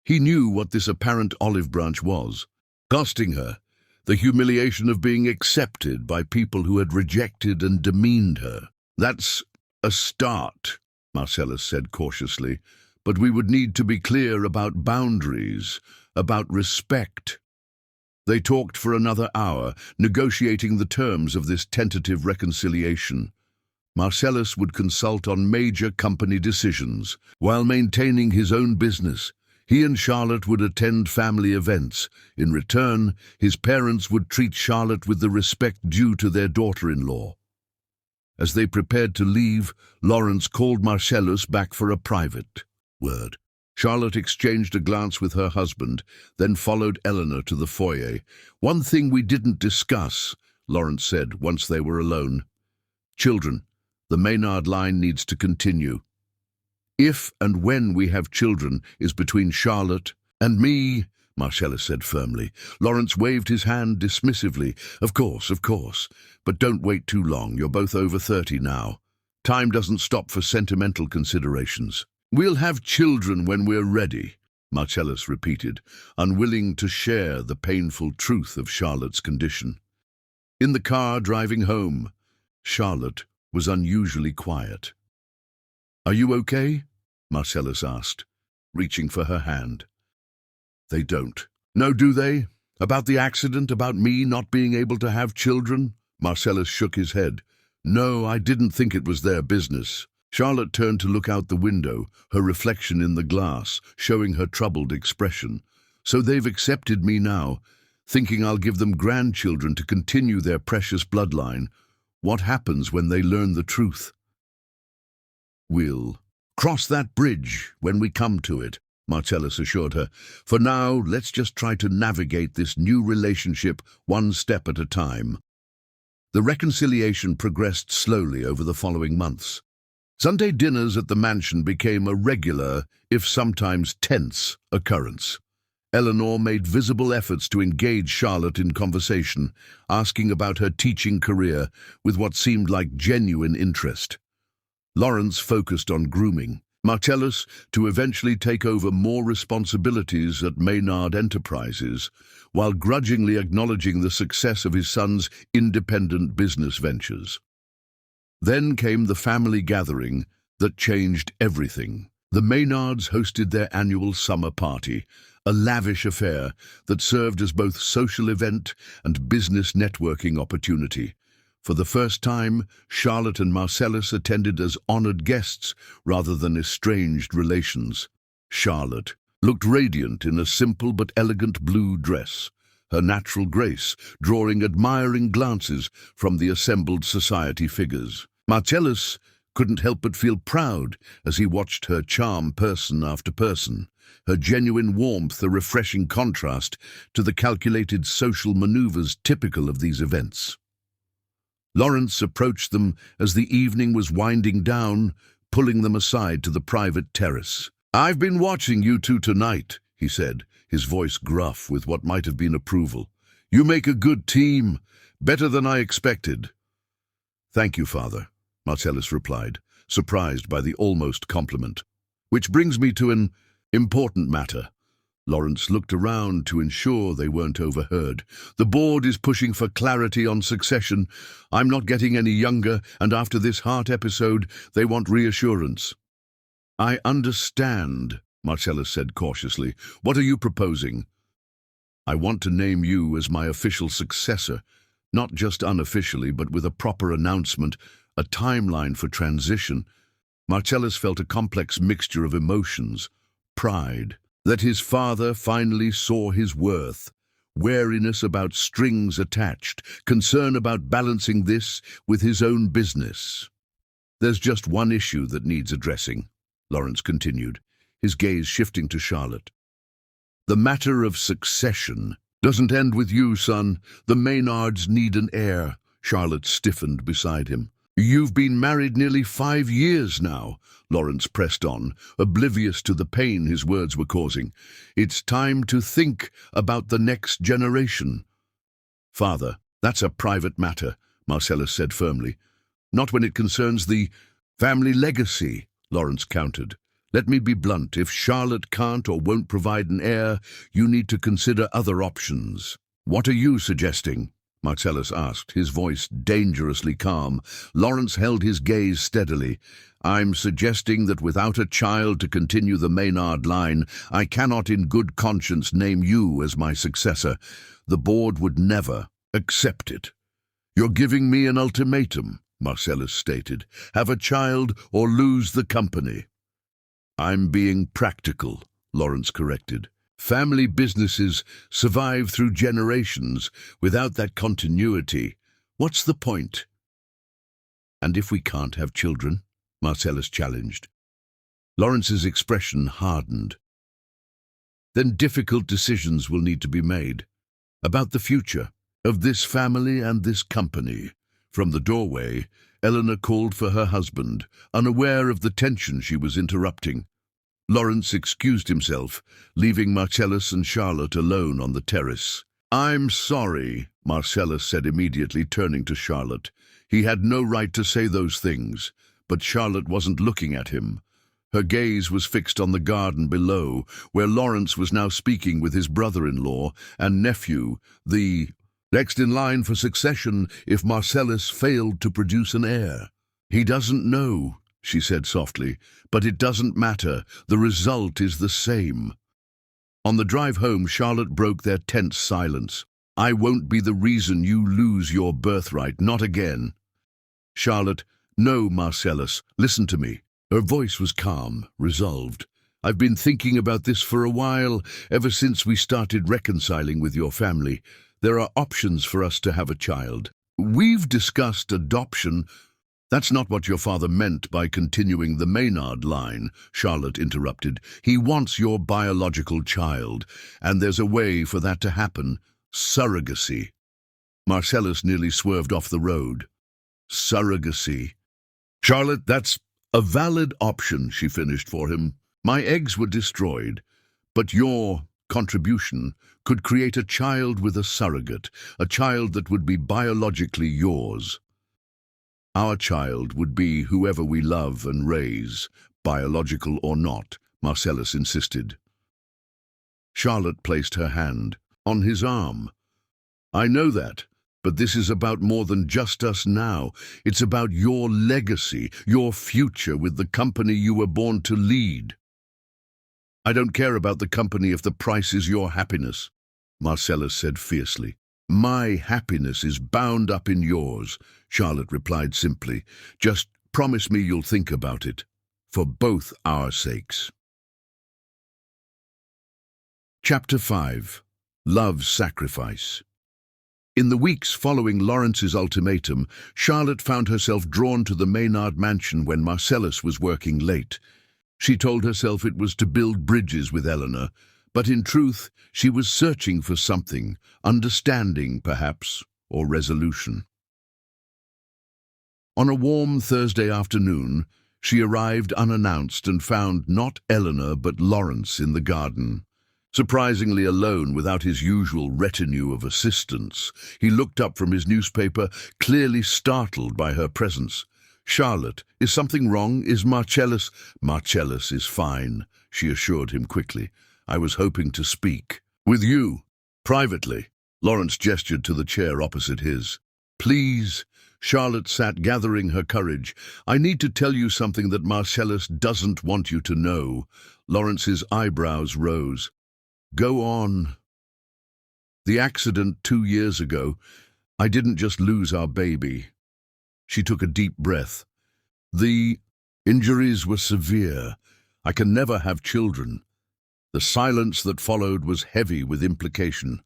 He knew what this apparent olive branch was, costing her, the humiliation of being accepted by people who had rejected and demeaned her. "That's a start," Marcellus said cautiously, "but we would need to be clear about boundaries, about respect." They talked for another hour, negotiating the terms of this tentative reconciliation. Marcellus would consult on major company decisions, while maintaining his own business. He and Charlotte would attend family events. In return, his parents would treat Charlotte with the respect due to their daughter-in-law. As they prepared to leave, Lawrence called Marcellus back for a private word. Charlotte exchanged a glance with her husband, then followed Eleanor to the foyer. "One thing we didn't discuss," Lawrence said once they were alone. "Children. The Maynard line needs to continue. If and when we have children is between Charlotte and me," Marcellus said firmly. Lawrence waved his hand dismissively. Of course, but don't wait too long. You're both over 30 now. Time doesn't stop for sentimental considerations." "We'll have children when we're ready," Marcellus repeated, unwilling to share the painful truth of Charlotte's condition. In the car driving home, Charlotte was unusually quiet. "Are you okay?" Marcellus asked, reaching for her hand. "They don't." "No, do they? About the accident, about me not being able to have children?" Marcellus shook his head. "No, I didn't think it was their business." Charlotte turned to look out the window, her reflection in the glass, showing her troubled expression. "So they've accepted me now, thinking I'll give them grandchildren to continue their precious bloodline. What happens when they learn the truth?" "We'll cross that bridge when we come to it," Marcellus assured her. "For now, let's just try to navigate this new relationship one step at a time." The reconciliation progressed slowly over the following months. Sunday dinners at the mansion became a regular, if sometimes tense, occurrence. Eleanor made visible efforts to engage Charlotte in conversation, asking about her teaching career with what seemed like genuine interest. Lawrence focused on grooming Marcellus to eventually take over more responsibilities at Maynard Enterprises, while grudgingly acknowledging the success of his son's independent business ventures. Then came the family gathering that changed everything. The Maynards hosted their annual summer party, a lavish affair that served as both social event and business networking opportunity. For the first time, Charlotte and Marcellus attended as honored guests rather than estranged relations. Charlotte looked radiant in a simple but elegant blue dress, her natural grace drawing admiring glances from the assembled society figures. Marcellus couldn't help but feel proud as he watched her charm person after person, her genuine warmth a refreshing contrast to the calculated social maneuvers typical of these events. Lawrence approached them as the evening was winding down, pulling them aside to the private terrace. "I've been watching you two tonight," he said, his voice gruff with what might have been approval. "You make a good team, better than I expected." "Thank you, Father," Marcellus replied, surprised by the almost compliment. "Which brings me to an important matter." Lawrence looked around to ensure they weren't overheard. "The board is pushing for clarity on succession. I'm not getting any younger, and after this heart episode, they want reassurance." "I understand," Marcellus said cautiously. "What are you proposing?" "I want to name you as my official successor, not just unofficially, but with a proper announcement, a timeline for transition." Marcellus felt a complex mixture of emotions: pride that his father finally saw his worth, wariness about strings attached, concern about balancing this with his own business. "There's just one issue that needs addressing," Lawrence continued, his gaze shifting to Charlotte. "The matter of succession doesn't end with you, son. The Maynards need an heir." Charlotte stiffened beside him. "You've been married nearly 5 years now," Lawrence pressed on, oblivious to the pain his words were causing. "It's time to think about the next generation." "Father, that's a private matter," Marcellus said firmly. "Not when it concerns the family legacy," Lawrence countered. "Let me be blunt. If Charlotte can't or won't provide an heir, you need to consider other options." "What are you suggesting?" Marcellus asked, his voice dangerously calm. Lawrence held his gaze steadily. "I'm suggesting that without a child to continue the Maynard line, I cannot in good conscience name you as my successor. The board would never accept it." "You're giving me an ultimatum," Marcellus stated. "Have a child or lose the company." "I'm being practical," Lawrence corrected. "Family businesses survive through generations. Without that continuity, what's the point?" "And if we can't have children?" Marcellus challenged. Lawrence's expression hardened. "Then difficult decisions will need to be made about the future of this family and this company." From the doorway, Eleanor called for her husband, unaware of the tension she was interrupting. Lawrence excused himself, leaving Marcellus and Charlotte alone on the terrace. "I'm sorry," Marcellus said immediately, turning to Charlotte. He had no right to say those things, but Charlotte wasn't looking at him. Her gaze was fixed on the garden below, where Lawrence was now speaking with his brother-in-law and nephew, the next in line for succession if Marcellus failed to produce an heir. "He doesn't know," she said softly, "but it doesn't matter. The result is the same." On the drive home, Charlotte broke their tense silence. "I won't be the reason you lose your birthright, not again." "Charlotte, no, Marcellus, listen to me." Her voice was calm, resolved. "I've been thinking about this for a while, ever since we started reconciling with your family. There are options for us to have a child. We've discussed adoption." "That's not what your father meant by continuing the Maynard line," Charlotte interrupted. "He wants your biological child, and there's a way for that to happen: surrogacy." Marcellus nearly swerved off the road. "Surrogacy. Charlotte, that's a valid option," she finished for him. "My eggs were destroyed, but your contribution could create a child with a surrogate, a child that would be biologically yours." "Our child would be whoever we love and raise, biological or not," Marcellus insisted. Charlotte placed her hand on his arm. "I know that, but this is about more than just us now. It's about your legacy, your future with the company you were born to lead." "I don't care about the company if the price is your happiness," Marcellus said fiercely. "My happiness is bound up in yours," Charlotte replied simply. "Just promise me you'll think about it, for both our sakes." Chapter 5. Love's sacrifice. In the weeks following Lawrence's ultimatum, Charlotte found herself drawn to the Maynard mansion when Marcellus was working late. She told herself it was to build bridges with Eleanor, but in truth, she was searching for something, understanding, perhaps, or resolution. On a warm Thursday afternoon, she arrived unannounced and found not Eleanor but Lawrence in the garden. Surprisingly alone, without his usual retinue of assistants, he looked up from his newspaper, clearly startled by her presence. "Charlotte, is something wrong? Is Marcellus—" "Marcellus is fine," she assured him quickly. "I was hoping to speak." "With you, privately." Lawrence gestured to the chair opposite his. "Please." Charlotte sat, gathering her courage. "I need to tell you something that Marcellus doesn't want you to know." Lawrence's eyebrows rose. "Go on." "The accident 2 years ago, I didn't just lose our baby." She took a deep breath. "The injuries were severe. I can never have children." The silence that followed was heavy with implication.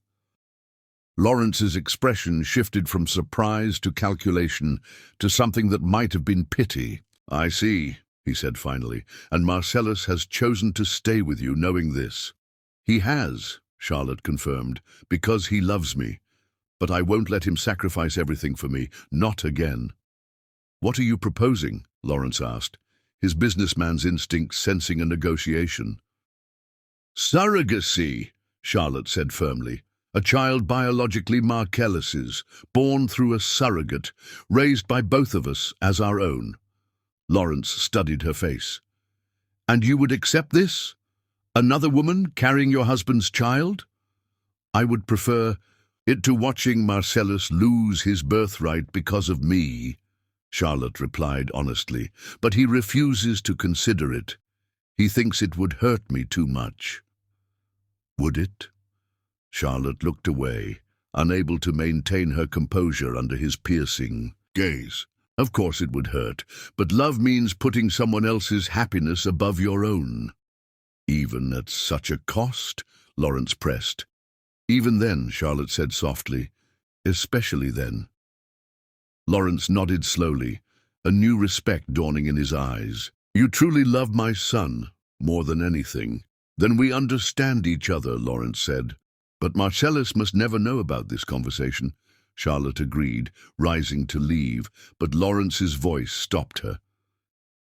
Lawrence's expression shifted from surprise to calculation to something that might have been pity. "I see," he said finally, "and Marcellus has chosen to stay with you knowing this." "He has," Charlotte confirmed, "because he loves me. But I won't let him sacrifice everything for me, not again." "What are you proposing?" Lawrence asked, his businessman's instincts sensing a negotiation. "Surrogacy," Charlotte said firmly. "A child biologically Marcellus's, born through a surrogate, raised by both of us as our own." Lawrence studied her face. "And you would accept this? Another woman carrying your husband's child?" "I would prefer it to watching Marcellus lose his birthright because of me," Charlotte replied honestly, "but he refuses to consider it. He thinks it would hurt me too much." "Would it?" Charlotte looked away, unable to maintain her composure under his piercing gaze. "Of course it would hurt, but love means putting someone else's happiness above your own." "Even at such a cost?" Lawrence pressed. "Even then," Charlotte said softly, "especially then." Lawrence nodded slowly, a new respect dawning in his eyes. "You truly love my son, more than anything." "Then we understand each other," Lawrence said. "But Marcellus must never know about this conversation." Charlotte agreed, rising to leave, but Lawrence's voice stopped her.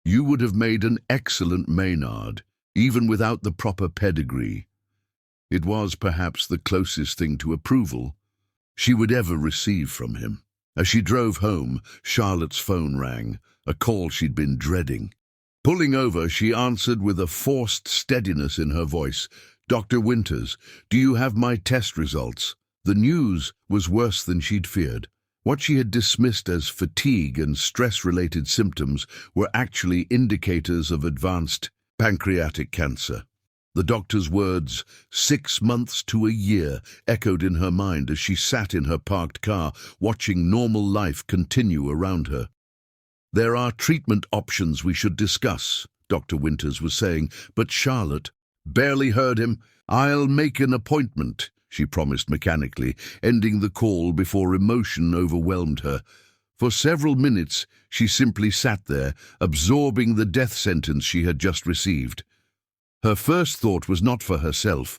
"You would have made an excellent Maynard, even without the proper pedigree." It was perhaps the closest thing to approval she would ever receive from him. As she drove home, Charlotte's phone rang, a call she'd been dreading. Pulling over, she answered with a forced steadiness in her voice. "Dr. Winters, do you have my test results?" The news was worse than she'd feared. What she had dismissed as fatigue and stress-related symptoms were actually indicators of advanced pancreatic cancer. The doctor's words, 6 months to a year, echoed in her mind as she sat in her parked car, watching normal life continue around her. "There are treatment options we should discuss," Dr. Winters was saying, but Charlotte barely heard him. "I'll make an appointment," she promised mechanically, ending the call before emotion overwhelmed her. For several minutes, she simply sat there, absorbing the death sentence she had just received. Her first thought was not for herself,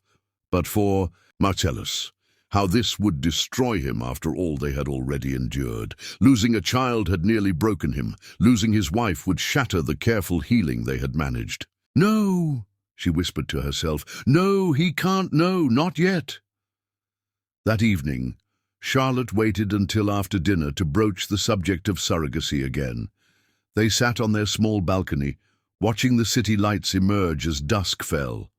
but for Marcellus. How this would destroy him after all they had already endured. Losing a child had nearly broken him. Losing his wife would shatter the careful healing they had managed. "No," she whispered to herself. "No, he can't know, not yet." That evening, Charlotte waited until after dinner to broach the subject of surrogacy again. They sat on their small balcony, watching the city lights emerge as dusk fell.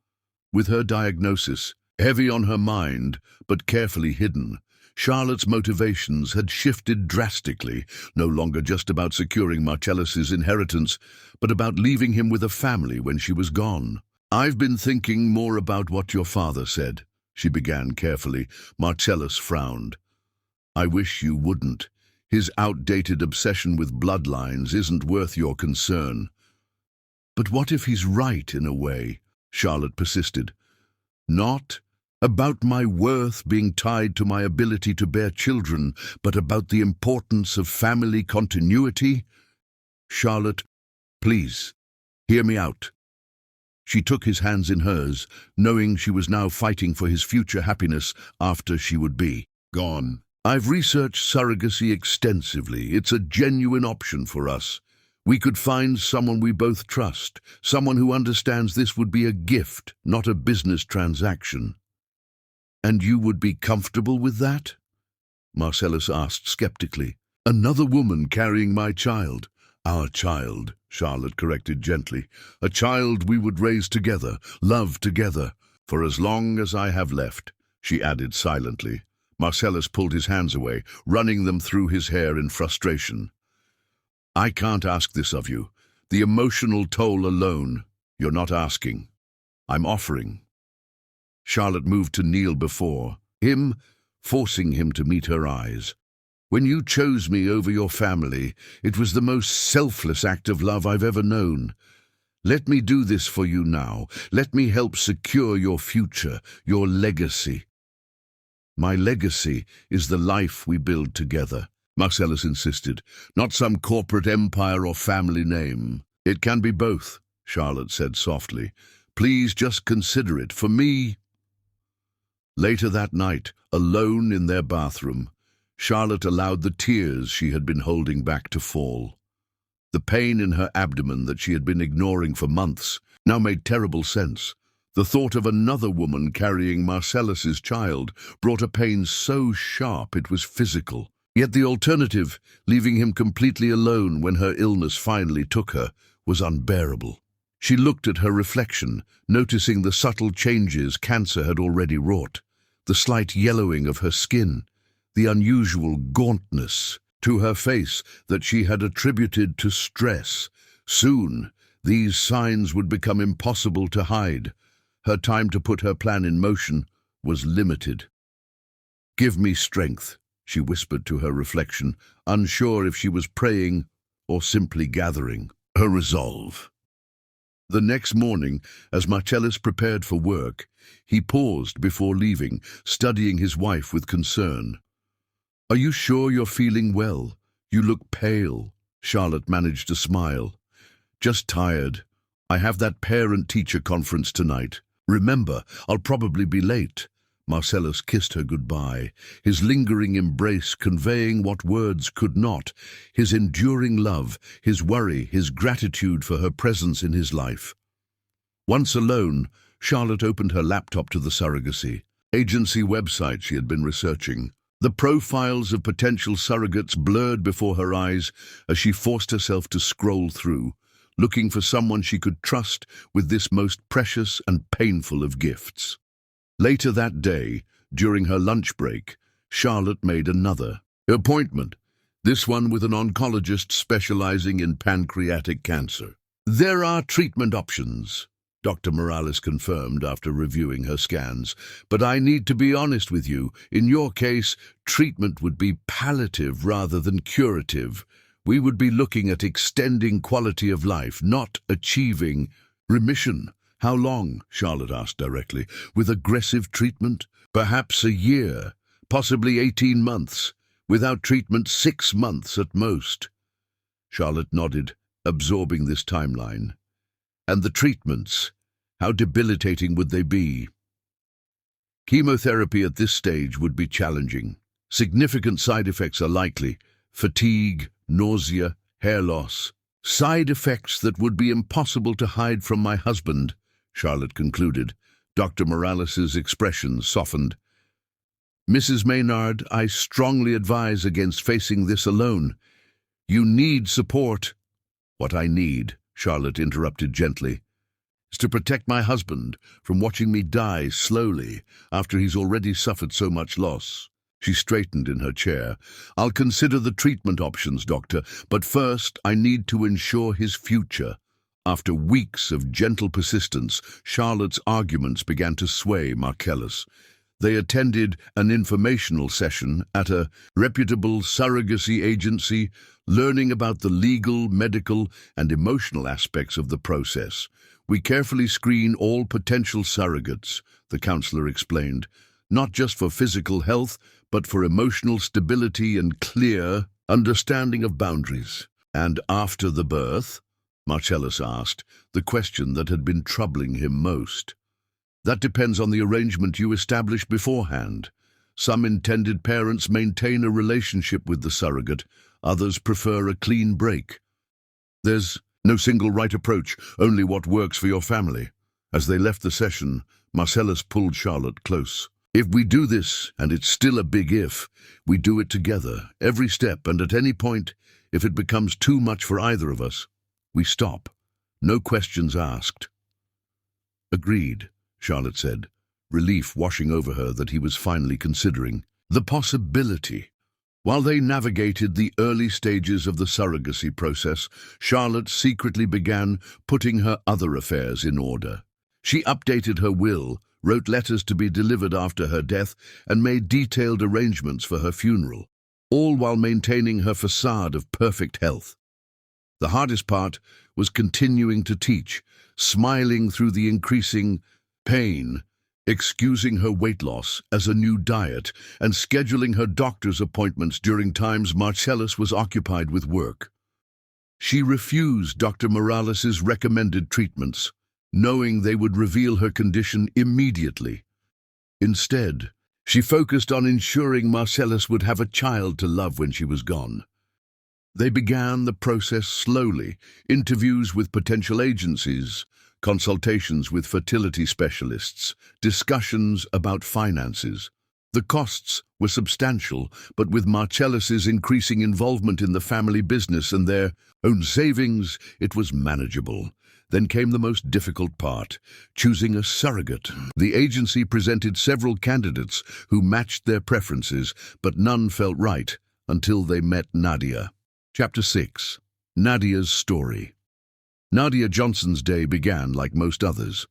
With her diagnosis, heavy on her mind, but carefully hidden, Charlotte's motivations had shifted drastically, no longer just about securing Marcellus's inheritance, but about leaving him with a family when she was gone. "I've been thinking more about what your father said," she began carefully. Marcellus frowned. "I wish you wouldn't. His outdated obsession with bloodlines isn't worth your concern." "But what if he's right in a way?" Charlotte persisted. "Not About my worth being tied to my ability to bear children, but about the importance of family continuity? Charlotte, please, hear me out. She took his hands in hers, knowing she was now fighting for his future happiness after she would be gone. I've researched surrogacy extensively. It's a genuine option for us. We could find someone we both trust, someone who understands this would be a gift, not a business transaction. And you would be comfortable with that? Marcellus asked skeptically. Another woman carrying my child. Our child, Charlotte corrected gently. A child we would raise together, love together, for as long as I have left, she added silently. Marcellus pulled his hands away, running them through his hair in frustration. I can't ask this of you. The emotional toll alone, you're not asking. I'm offering. Charlotte moved to kneel before him, forcing him to meet her eyes. When you chose me over your family, it was the most selfless act of love I've ever known. Let me do this for you now. Let me help secure your future, your legacy. My legacy is the life we build together, Marcellus insisted, not some corporate empire or family name. It can be both, Charlotte said softly. Please just consider it. For me. Later that night, alone in their bathroom, Charlotte allowed the tears she had been holding back to fall. The pain in her abdomen that she had been ignoring for months now made terrible sense. The thought of another woman carrying Marcellus's child brought a pain so sharp it was physical. Yet the alternative, leaving him completely alone when her illness finally took her, was unbearable. She looked at her reflection, noticing the subtle changes cancer had already wrought, the slight yellowing of her skin, the unusual gauntness to her face that she had attributed to stress. Soon, these signs would become impossible to hide. Her time to put her plan in motion was limited. Give me strength, she whispered to her reflection, unsure if she was praying or simply gathering her resolve. The next morning, as Marcellus prepared for work, he paused before leaving, studying his wife with concern. Are you sure you're feeling well? You look pale. Charlotte managed to smile. Just tired. I have that parent-teacher conference tonight. Remember, I'll probably be late. Marcellus kissed her goodbye, his lingering embrace conveying what words could not, his enduring love, his worry, his gratitude for her presence in his life. Once alone, Charlotte opened her laptop to the surrogacy agency website she had been researching. The profiles of potential surrogates blurred before her eyes as she forced herself to scroll through, looking for someone she could trust with this most precious and painful of gifts. Later that day, during her lunch break, Charlotte made another appointment, this one with an oncologist specializing in pancreatic cancer. There are treatment options, Dr. Morales confirmed after reviewing her scans, but I need to be honest with you. In your case, treatment would be palliative rather than curative. We would be looking at extending quality of life, not achieving remission. How long? Charlotte asked directly. With aggressive treatment? Perhaps a year, possibly 18 months. Without treatment, 6 months at most. Charlotte nodded, absorbing this timeline. And the treatments, how debilitating would they be? Chemotherapy at this stage would be challenging. Significant side effects are likely: fatigue, nausea, hair loss. Side effects that would be impossible to hide from my husband, Charlotte concluded. Dr. Morales's expression softened. Mrs. Maynard, I strongly advise against facing this alone. You need support. What I need, Charlotte interrupted gently, is to protect my husband from watching me die slowly after he's already suffered so much loss. She straightened in her chair. I'll consider the treatment options, doctor, but first I need to ensure his future. After weeks of gentle persistence, Charlotte's arguments began to sway Marcellus. They attended an informational session at a reputable surrogacy agency, learning about the legal, medical, and emotional aspects of the process. We carefully screen all potential surrogates, the counselor explained, not just for physical health, but for emotional stability and clear understanding of boundaries. And after the birth? Marcellus asked, the question that had been troubling him most. That depends on the arrangement you establish beforehand. Some intended parents maintain a relationship with the surrogate, others prefer a clean break. There's no single right approach, only what works for your family. As they left the session, Marcellus pulled Charlotte close. If we do this, and it's still a big if, we do it together, every step, and at any point, if it becomes too much for either of us, we stop. No questions asked. Agreed, Charlotte said, relief washing over her that he was finally considering the possibility. While they navigated the early stages of the surrogacy process, Charlotte secretly began putting her other affairs in order. She updated her will, wrote letters to be delivered after her death, and made detailed arrangements for her funeral, all while maintaining her facade of perfect health. The hardest part was continuing to teach, smiling through the increasing pain, excusing her weight loss as a new diet, and scheduling her doctor's appointments during times Marcellus was occupied with work. She refused Dr. Morales's recommended treatments, knowing they would reveal her condition immediately. Instead, she focused on ensuring Marcellus would have a child to love when she was gone. They began the process slowly, interviews with potential agencies, consultations with fertility specialists, discussions about finances. The costs were substantial, but with Marcellus's increasing involvement in the family business and their own savings, it was manageable. Then came the most difficult part, choosing a surrogate. The agency presented several candidates who matched their preferences, but none felt right until they met Nadia. Chapter 6. Nadia's story. Nadia Johnson's day began like most others.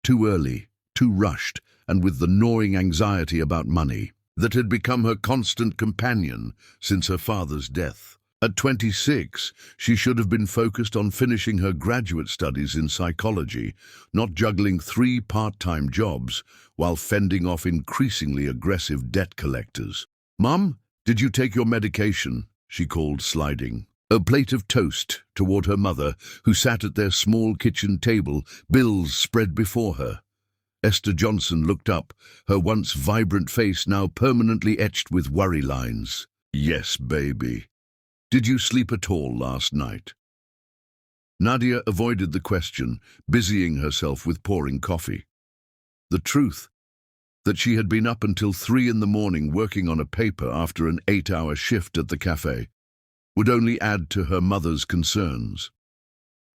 Too early, too rushed, and with the gnawing anxiety about money that had become her constant companion since her father's death. At 26, she should have been focused on finishing her graduate studies in psychology, not juggling 3 part-time jobs while fending off increasingly aggressive debt collectors. "Mum, did you take your medication?" she called, sliding a plate of toast toward her mother, who sat at their small kitchen table, bills spread before her. Esther Johnson looked up, her once vibrant face now permanently etched with worry lines. "Yes, baby. Did you sleep at all last night?" Nadia avoided the question, busying herself with pouring coffee. The truth, that she had been up until 3 in the morning working on a paper after an 8-hour shift at the cafe, would only add to her mother's concerns.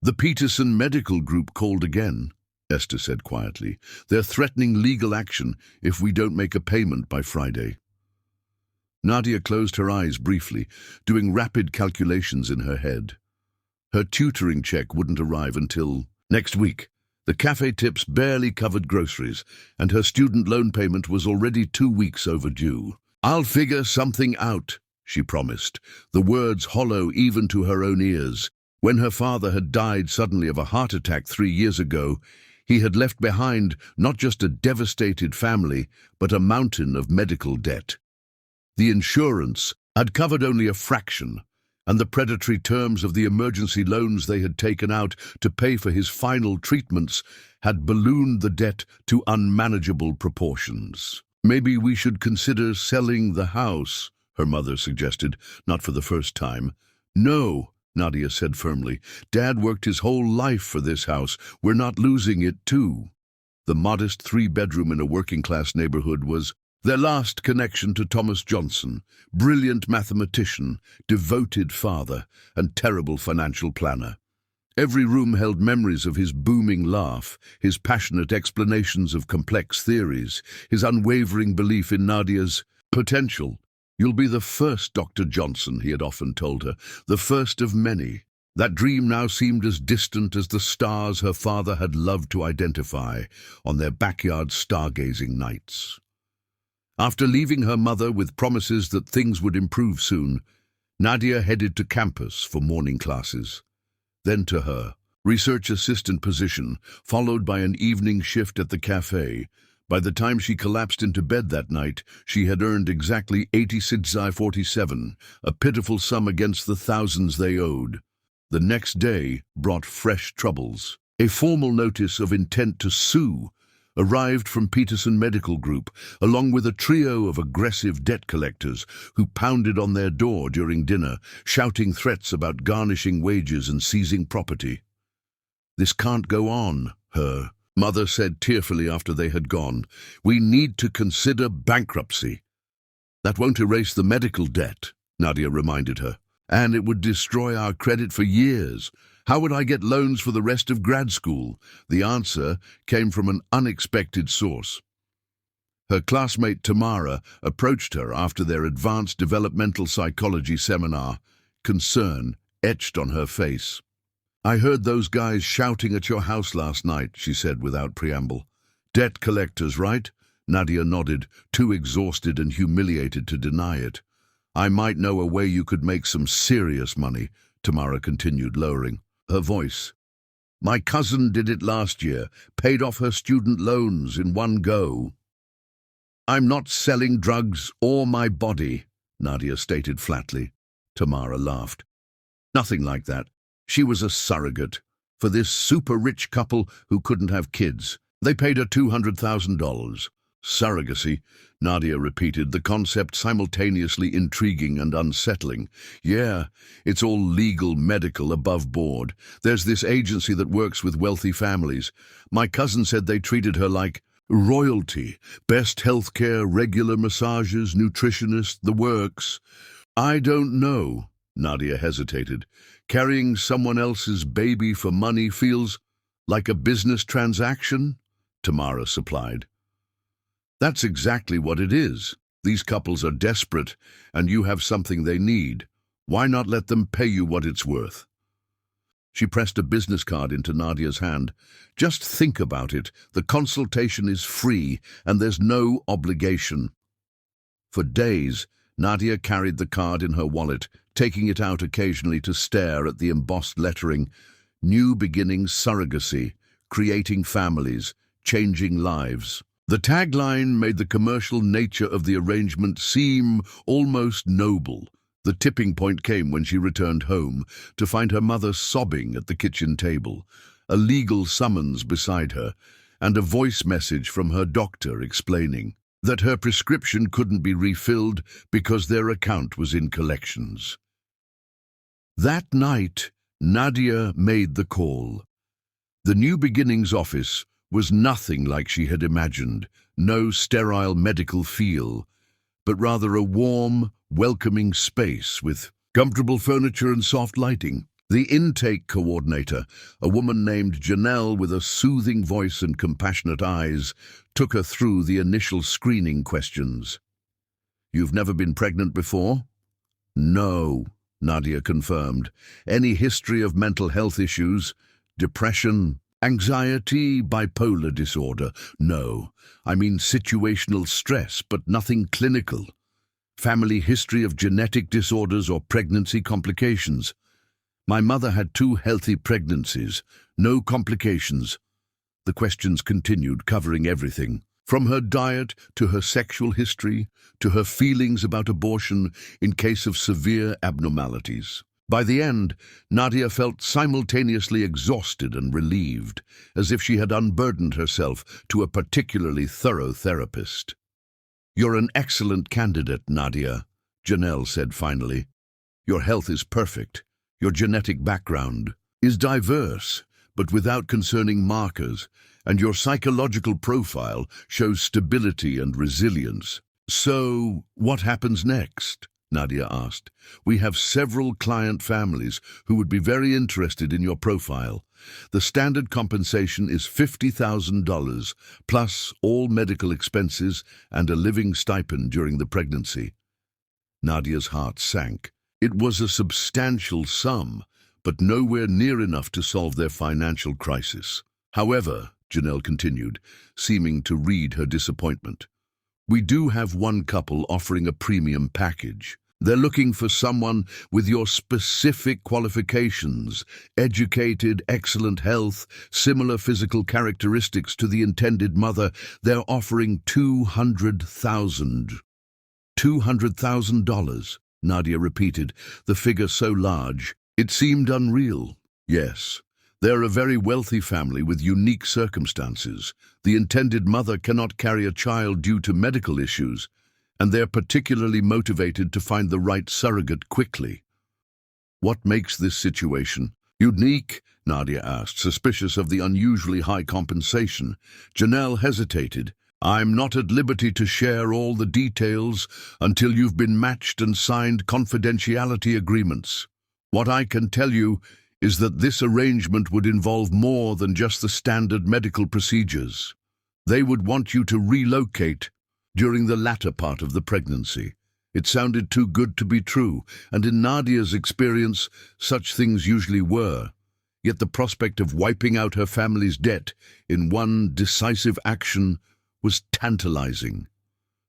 "The Peterson Medical Group called again," Esther said quietly. "They're threatening legal action if we don't make a payment by Friday." Nadia closed her eyes briefly, doing rapid calculations in her head. Her tutoring check wouldn't arrive until next week. The cafe tips barely covered groceries, and her student loan payment was already 2 weeks overdue. "I'll figure something out," she promised, the words hollow even to her own ears. When her father had died suddenly of a heart attack 3 years ago, he had left behind not just a devastated family, but a mountain of medical debt. The insurance had covered only a fraction, and the predatory terms of the emergency loans they had taken out to pay for his final treatments had ballooned the debt to unmanageable proportions. "Maybe we should consider selling the house," her mother suggested, not for the first time. "No," Nadia said firmly. "Dad worked his whole life for this house. We're not losing it, too." The modest 3-bedroom in a working-class neighborhood was their last connection to Thomas Johnson, brilliant mathematician, devoted father, and terrible financial planner. Every room held memories of his booming laugh, his passionate explanations of complex theories, his unwavering belief in Nadia's potential. "You'll be the first Dr. Johnson," he had often told her, "the first of many." That dream now seemed as distant as the stars her father had loved to identify on their backyard stargazing nights. After leaving her mother with promises that things would improve soon, Nadia headed to campus for morning classes. Then to her research assistant position, followed by an evening shift at the cafe. By the time she collapsed into bed that night, she had earned exactly 86,47, a pitiful sum against the thousands they owed. The next day brought fresh troubles. A formal notice of intent to sue arrived from Peterson Medical Group, along with a trio of aggressive debt collectors who pounded on their door during dinner, shouting threats about garnishing wages and seizing property. "This can't go on," her mother said tearfully after they had gone. "We need to consider bankruptcy." "That won't erase the medical debt," Nadia reminded her, "and it would destroy our credit for years. How would I get loans for the rest of grad school?" The answer came from an unexpected source. Her classmate Tamara approached her after their advanced developmental psychology seminar, concern etched on her face. "I heard those guys shouting at your house last night," she said without preamble. "Debt collectors, right?" Nadia nodded, too exhausted and humiliated to deny it. "I might know a way you could make some serious money," Tamara continued, lowering her voice. "My cousin did it last year, paid off her student loans in one go." "I'm not selling drugs or my body," Nadia stated flatly. Tamara laughed. "Nothing like that. She was a surrogate for this super-rich couple who couldn't have kids. They paid her $200,000. Surrogacy, Nadia repeated, the concept simultaneously intriguing and unsettling. "Yeah, it's all legal, medical, above board. There's this agency that works with wealthy families. My cousin said they treated her like royalty. Best healthcare, regular massages, nutritionist, the works." "I don't know," Nadia hesitated. "Carrying someone else's baby for money feels like a business transaction," Tamara supplied. "That's exactly what it is. These couples are desperate, and you have something they need. Why not let them pay you what it's worth?" She pressed a business card into Nadia's hand. "Just think about it. The consultation is free, and there's no obligation." For days, Nadia carried the card in her wallet, taking it out occasionally to stare at the embossed lettering, "New Beginnings Surrogacy, Creating Families, Changing Lives." The tagline made the commercial nature of the arrangement seem almost noble. The tipping point came when she returned home to find her mother sobbing at the kitchen table, a legal summons beside her, and a voice message from her doctor explaining that her prescription couldn't be refilled because their account was in collections. That night, Nadia made the call. The New Beginnings office was nothing like she had imagined, no sterile medical feel, but rather a warm, welcoming space with comfortable furniture and soft lighting. The intake coordinator, a woman named Janelle with a soothing voice and compassionate eyes, took her through the initial screening questions. "You've never been pregnant before?" "No," Nadia confirmed. "Any history of mental health issues? Depression? Anxiety, bipolar disorder?" "No, I mean situational stress, but nothing clinical." "Family history of genetic disorders or pregnancy complications?" "My mother had 2 healthy pregnancies, no complications." The questions continued, covering everything, from her diet to her sexual history to her feelings about abortion in case of severe abnormalities. By the end, Nadia felt simultaneously exhausted and relieved, as if she had unburdened herself to a particularly thorough therapist. "You're an excellent candidate, Nadia," Janelle said finally. "Your health is perfect. Your genetic background is diverse, but without concerning markers, and your psychological profile shows stability and resilience." "So, what happens next?" Nadia asked. "We have several client families who would be very interested in your profile. The standard compensation is $50,000, plus all medical expenses and a living stipend during the pregnancy." Nadia's heart sank. It was a substantial sum, but nowhere near enough to solve their financial crisis. "However," Janelle continued, seeming to read her disappointment, "we do have one couple offering a premium package. They're looking for someone with your specific qualifications, educated, excellent health, similar physical characteristics to the intended mother. They're offering $200,000. Nadia repeated, the figure so large, it seemed unreal. Yes, they're a very wealthy family with unique circumstances. The intended mother cannot carry a child due to medical issues, and they're particularly motivated to find the right surrogate quickly. What makes this situation unique? Nadia asked, suspicious of the unusually high compensation. Janelle hesitated. I'm not at liberty to share all the details until you've been matched and signed confidentiality agreements. What I can tell you is that this arrangement would involve more than just the standard medical procedures. They would want you to relocate during the latter part of the pregnancy. It sounded too good to be true, and in Nadia's experience, such things usually were. Yet the prospect of wiping out her family's debt in one decisive action was tantalizing.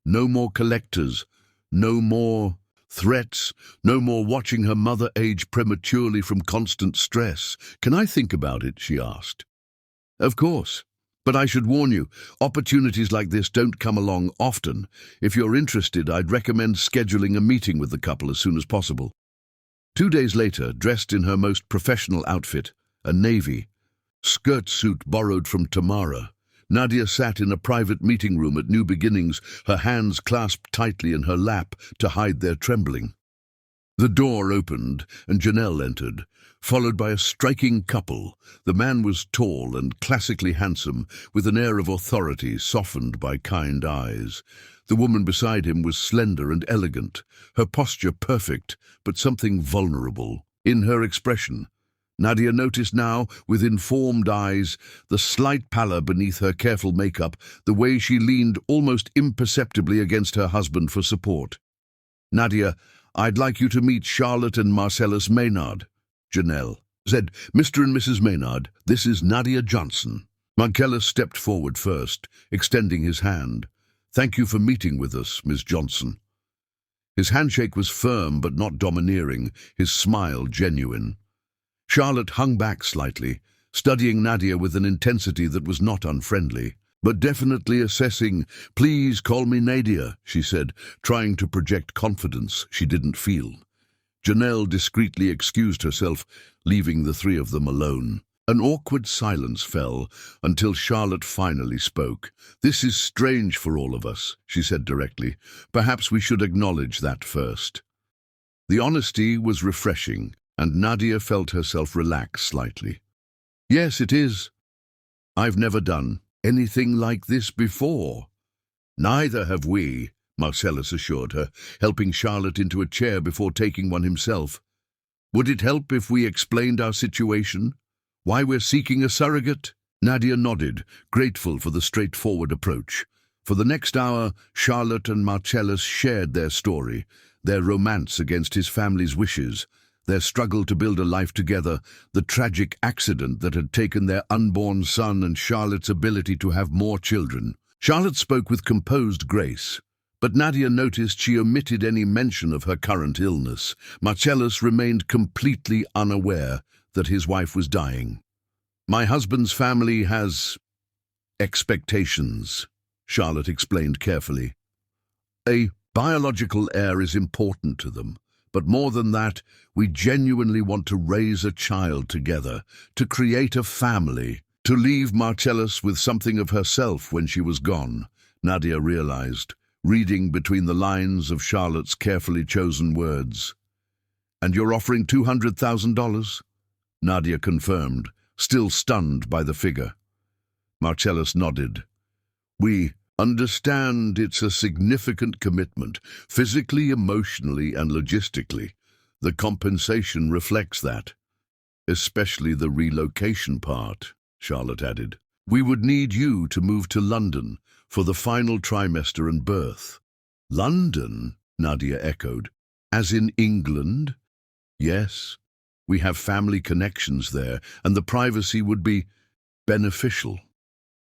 No more collectors, no more threats, no more watching her mother age prematurely from constant stress. Can I think about it? She asked. Of course. But I should warn you, opportunities like this don't come along often. If you're interested, I'd recommend scheduling a meeting with the couple as soon as possible. 2 days later, dressed in her most professional outfit, a navy skirt suit borrowed from Tamara, Nadia sat in a private meeting room at New Beginnings, her hands clasped tightly in her lap to hide their trembling. The door opened, and Janelle entered, followed by a striking couple. The man was tall and classically handsome, with an air of authority softened by kind eyes. The woman beside him was slender and elegant, her posture perfect, but something vulnerable in her expression. Nadia noticed now, with informed eyes, the slight pallor beneath her careful makeup, the way she leaned almost imperceptibly against her husband for support. Nadia, I'd like you to meet Charlotte and Marcellus Maynard. Janelle said, Mr. and Mrs. Maynard, this is Nadia Johnson. Marcellus stepped forward first, extending his hand. Thank you for meeting with us, Miss Johnson. His handshake was firm but not domineering, his smile genuine. Charlotte hung back slightly, studying Nadia with an intensity that was not unfriendly, but definitely assessing. Please call me Nadia, she said, trying to project confidence she didn't feel. Janelle discreetly excused herself, leaving the three of them alone. An awkward silence fell until Charlotte finally spoke. This is strange for all of us, she said directly. Perhaps we should acknowledge that first. The honesty was refreshing, and Nadia felt herself relax slightly. Yes, it is. I've never done anything like this before. Neither have we, Marcellus assured her, helping Charlotte into a chair before taking one himself. Would it help if we explained our situation? Why we're seeking a surrogate? Nadia nodded, grateful for the straightforward approach. For the next hour, Charlotte and Marcellus shared their story, their romance against his family's wishes, their struggle to build a life together, the tragic accident that had taken their unborn son, and Charlotte's ability to have more children. Charlotte spoke with composed grace, but Nadia noticed she omitted any mention of her current illness. Marcellus remained completely unaware that his wife was dying. My husband's family has expectations, Charlotte explained carefully. A biological heir is important to them. But more than that, we genuinely want to raise a child together, to create a family, to leave Marcellus with something of herself when she was gone, Nadia realized, reading between the lines of Charlotte's carefully chosen words. And you're offering $200,000? Nadia confirmed, still stunned by the figure. Marcellus nodded. We understand it's a significant commitment, physically, emotionally, and logistically. The compensation reflects that. Especially the relocation part, Charlotte added. We would need you to move to London for the final trimester and birth. London? Nadia echoed. As in England? Yes. We have family connections there, and the privacy would be beneficial.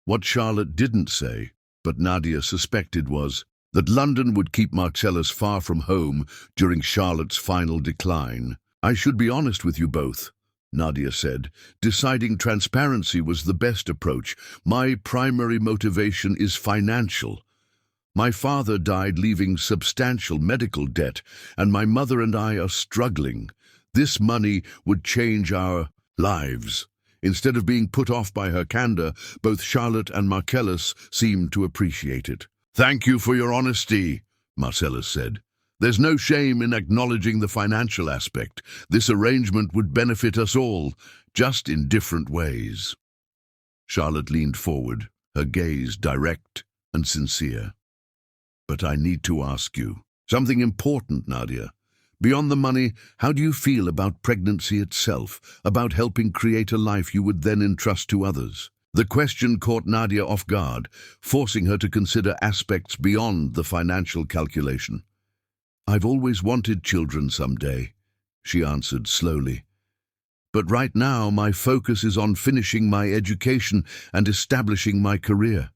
What Charlotte didn't say, but Nadia suspected, was, that London would keep Marcellus far from home during Charlotte's final decline. "I should be honest with you both," Nadia said. "Deciding transparency was the best approach. My primary motivation is financial. My father died leaving substantial medical debt, and my mother and I are struggling. This money would change our lives." Instead of being put off by her candor, both Charlotte and Marcellus seemed to appreciate it. "Thank you for your honesty," Marcellus said. "There's no shame in acknowledging the financial aspect. This arrangement would benefit us all, just in different ways." Charlotte leaned forward, her gaze direct and sincere. "But I need to ask you something important, Nadia. Beyond the money, how do you feel about pregnancy itself, about helping create a life you would then entrust to others?" The question caught Nadia off guard, forcing her to consider aspects beyond the financial calculation. "I've always wanted children someday," she answered slowly. "But right now my focus is on finishing my education and establishing my career.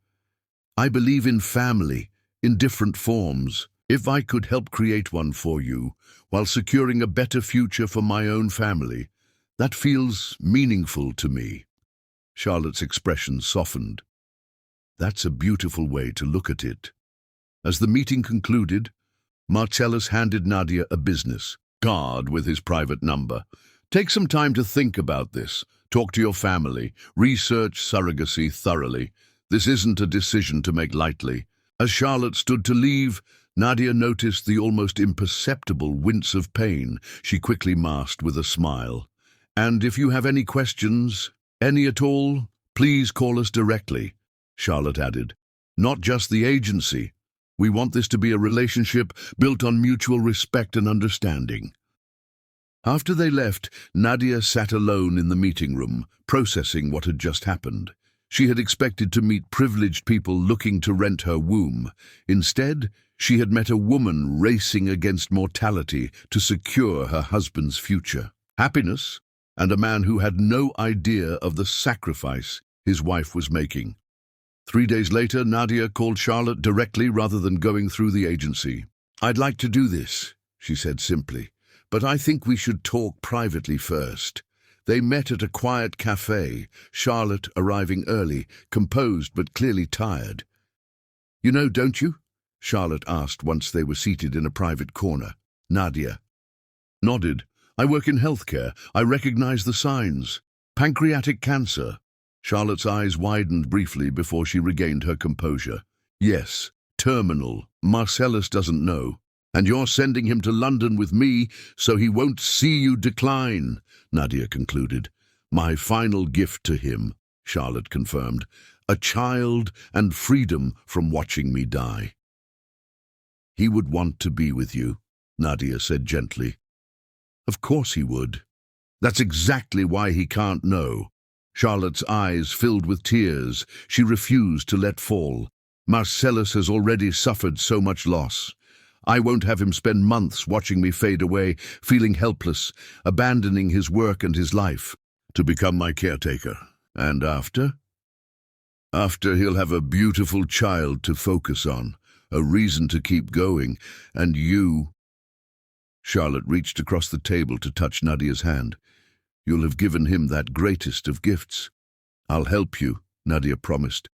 I believe in family, in different forms. If I could help create one for you, while securing a better future for my own family, that feels meaningful to me." Charlotte's expression softened. "That's a beautiful way to look at it." As the meeting concluded, Marcellus handed Nadia a business card with his private number. "Take some time to think about this. Talk to your family. Research surrogacy thoroughly. This isn't a decision to make lightly." As Charlotte stood to leave, Nadia noticed the almost imperceptible wince of pain. She quickly masked with a smile. "And if you have any questions, any at all, please call us directly," Charlotte added. "Not just the agency. We want this to be a relationship built on mutual respect and understanding." After they left, Nadia sat alone in the meeting room, processing what had just happened. She had expected to meet privileged people looking to rent her womb. Instead, she had met a woman racing against mortality to secure her husband's future, happiness, and a man who had no idea of the sacrifice his wife was making. 3 days later, Nadia called Charlotte directly rather than going through the agency. "I'd like to do this," she said simply, "but I think we should talk privately first." They met at a quiet cafe, Charlotte arriving early, composed but clearly tired. "You know, don't you?" Charlotte asked once they were seated in a private corner. Nadia nodded. "I work in healthcare. I recognize the signs. Pancreatic cancer." Charlotte's eyes widened briefly before she regained her composure. "Yes, terminal. Marcellus doesn't know. And you're sending him to London with me so he won't see you decline," Nadia concluded. "My final gift to him," Charlotte confirmed, "a child and freedom from watching me die." "He would want to be with you," Nadia said gently. "Of course he would. That's exactly why he can't know." Charlotte's eyes filled with tears. She refused to let fall. "Marcellus has already suffered so much loss. I won't have him spend months watching me fade away, feeling helpless, abandoning his work and his life to become my caretaker. And after? After he'll have a beautiful child to focus on, a reason to keep going, and you." Charlotte reached across the table to touch Nadia's hand. "You'll have given him that greatest of gifts." "I'll help you," Nadia promised.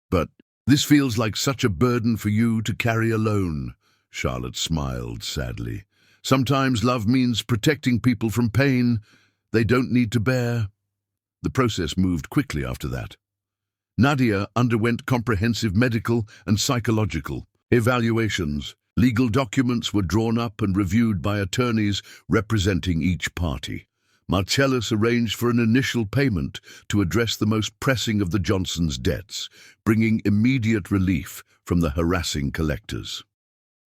"But this feels like such a burden for you to carry alone." Charlotte smiled sadly. "Sometimes love means protecting people from pain they don't need to bear." The process moved quickly after that. Nadia underwent comprehensive medical and psychological evaluations. Legal documents were drawn up and reviewed by attorneys representing each party. Marcellus arranged for an initial payment to address the most pressing of the Johnsons' debts, bringing immediate relief from the harassing collectors.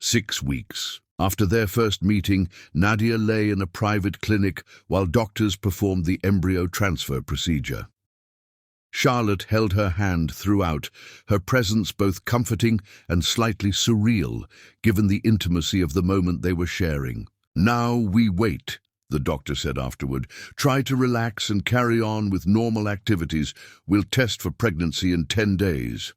6 weeks after their first meeting, Nadia lay in a private clinic while doctors performed the embryo transfer procedure. Charlotte held her hand throughout, her presence both comforting and slightly surreal, given the intimacy of the moment they were sharing. "Now we wait," the doctor said afterward. "Try to relax and carry on with normal activities. We'll test for pregnancy in 10 days."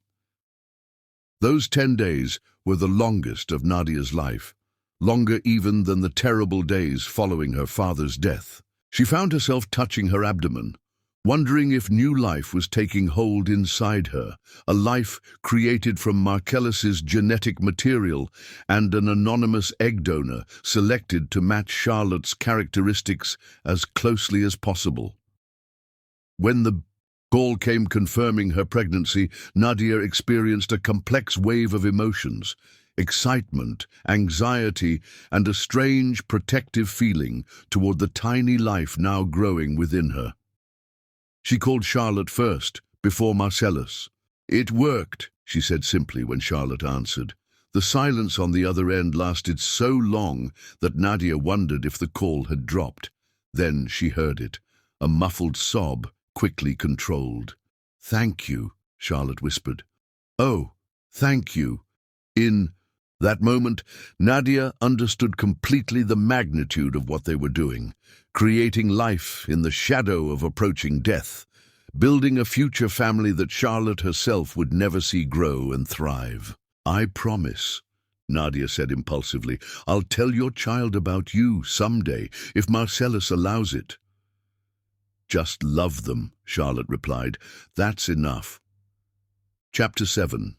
Those 10 days were the longest of Nadia's life, longer even than the terrible days following her father's death. She found herself touching her abdomen, wondering if new life was taking hold inside her, a life created from Marcellus's genetic material and an anonymous egg donor selected to match Charlotte's characteristics as closely as possible. When the call came confirming her pregnancy, Nadia experienced a complex wave of emotions: excitement, anxiety, and a strange protective feeling toward the tiny life now growing within her. She called Charlotte first, before Marcellus. "It worked," she said simply when Charlotte answered. The silence on the other end lasted so long that Nadia wondered if the call had dropped. Then she heard it, a muffled sob, quickly controlled. "Thank you," Charlotte whispered. "Oh, thank you." In that moment, Nadia understood completely the magnitude of what they were doing, creating life in the shadow of approaching death, building a future family that Charlotte herself would never see grow and thrive. "I promise," Nadia said impulsively, "I'll tell your child about you someday, if Marcellus allows it." "Just love them," Charlotte replied. "That's enough." Chapter 7.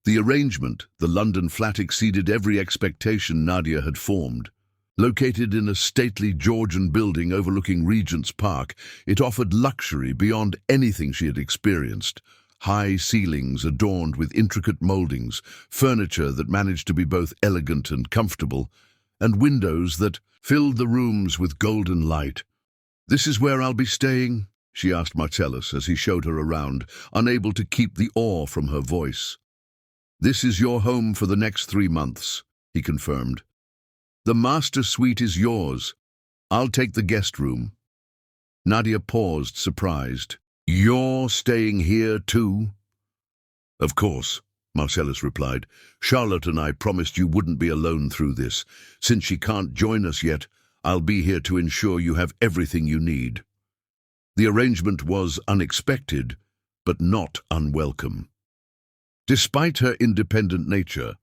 The arrangement, the London flat, exceeded every expectation Nadia had formed. Located in a stately Georgian building overlooking Regent's Park, it offered luxury beyond anything she had experienced. High ceilings adorned with intricate moldings, furniture that managed to be both elegant and comfortable, and windows that filled the rooms with golden light. "This is where I'll be staying?" she asked Marcellus as he showed her around, unable to keep the awe from her voice. "This is your home for the next 3 months, he confirmed. "The master suite is yours. I'll take the guest room." Nadia paused, surprised. "You're staying here too?" "Of course," Marcellus replied. "Charlotte and I promised you wouldn't be alone through this. Since she can't join us yet, I'll be here to ensure you have everything you need." The arrangement was unexpected, but not unwelcome. Despite her independent nature,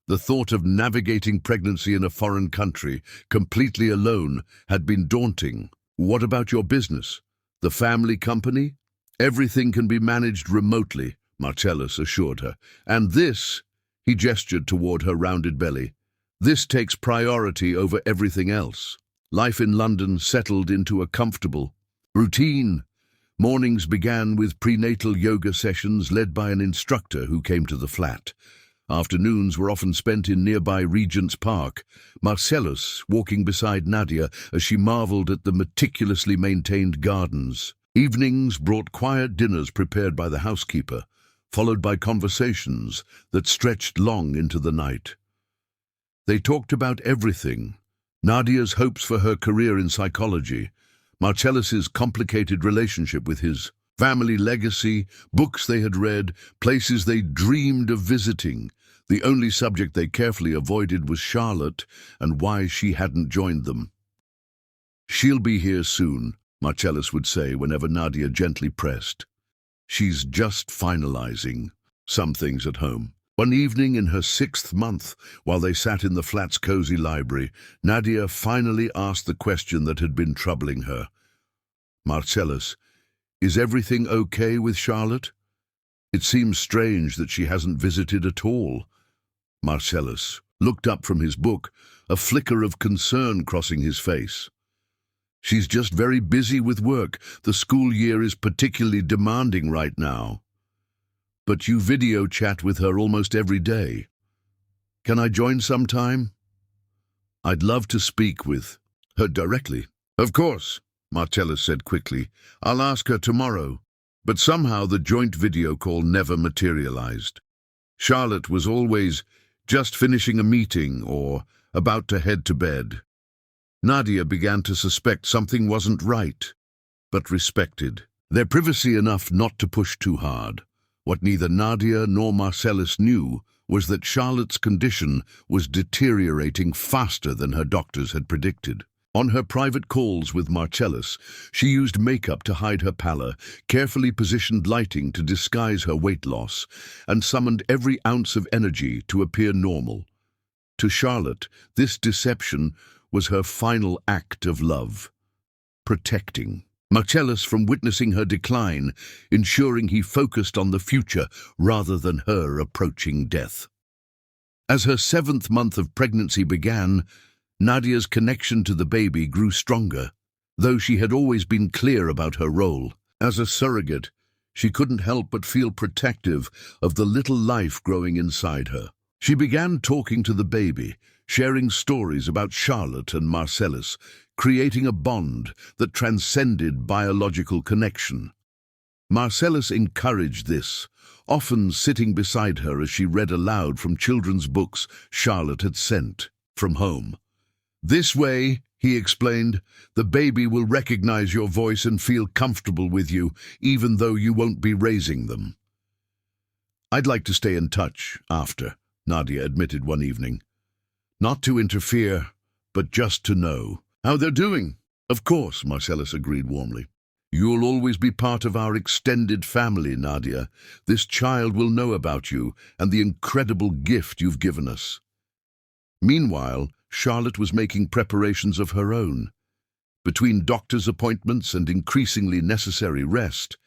the thought of navigating pregnancy in a foreign country, completely alone, had been daunting. "What about your business? The family company?" "Everything can be managed remotely," Marcellus assured her. "And this," he gestured toward her rounded belly, "this takes priority over everything else." Life in London settled into a comfortable routine. Mornings began with prenatal yoga sessions led by an instructor who came to the flat. Afternoons were often spent in nearby Regent's Park, Marcellus walking beside Nadia as she marveled at the meticulously maintained gardens. Evenings brought quiet dinners prepared by the housekeeper, followed by conversations that stretched long into the night. They talked about everything: Nadia's hopes for her career in psychology, Marcellus's complicated relationship with his family legacy, books they had read, places they dreamed of visiting. The only subject they carefully avoided was Charlotte and why she hadn't joined them. "She'll be here soon," Marcellus would say whenever Nadia gently pressed. "She's just finalizing some things at home." One evening in her 6th month, while they sat in the flat's cozy library, Nadia finally asked the question that had been troubling her. "Marcellus, is everything okay with Charlotte? It seems strange that she hasn't visited at all." Marcellus looked up from his book, a flicker of concern crossing his face. "She's just very busy with work. The school year is particularly demanding right now." "But you video chat with her almost every day. Can I join sometime?" "I'd love to speak with her directly." "Of course," Marcellus said quickly. "I'll ask her tomorrow." But somehow the joint video call never materialized. Charlotte was always just finishing a meeting or about to head to bed. Nadia began to suspect something wasn't right, but respected their privacy enough not to push too hard. What neither Nadia nor Marcellus knew was that Charlotte's condition was deteriorating faster than her doctors had predicted. On her private calls with Marcellus, she used makeup to hide her pallor, carefully positioned lighting to disguise her weight loss, and summoned every ounce of energy to appear normal. To Charlotte, this deception was her final act of love, protecting Marcellus from witnessing her decline, ensuring he focused on the future rather than her approaching death. As her 7th month of pregnancy began, Nadia's connection to the baby grew stronger. Though she had always been clear about her role as a surrogate, she couldn't help but feel protective of the little life growing inside her. She began talking to the baby, sharing stories about Charlotte and Marcellus, creating a bond that transcended biological connection. Marcellus encouraged this, often sitting beside her as she read aloud from children's books Charlotte had sent from home. "This way," he explained, "the baby will recognize your voice and feel comfortable with you, even though you won't be raising them." "I'd like to stay in touch after," Nadia admitted one evening. "Not to interfere, but just to know how they're doing." "Of course," Marcellus agreed warmly. "You'll always be part of our extended family, Nadia. This child will know about you and the incredible gift you've given us." Meanwhile, Charlotte was making preparations of her own. Between doctor's appointments and increasingly necessary rest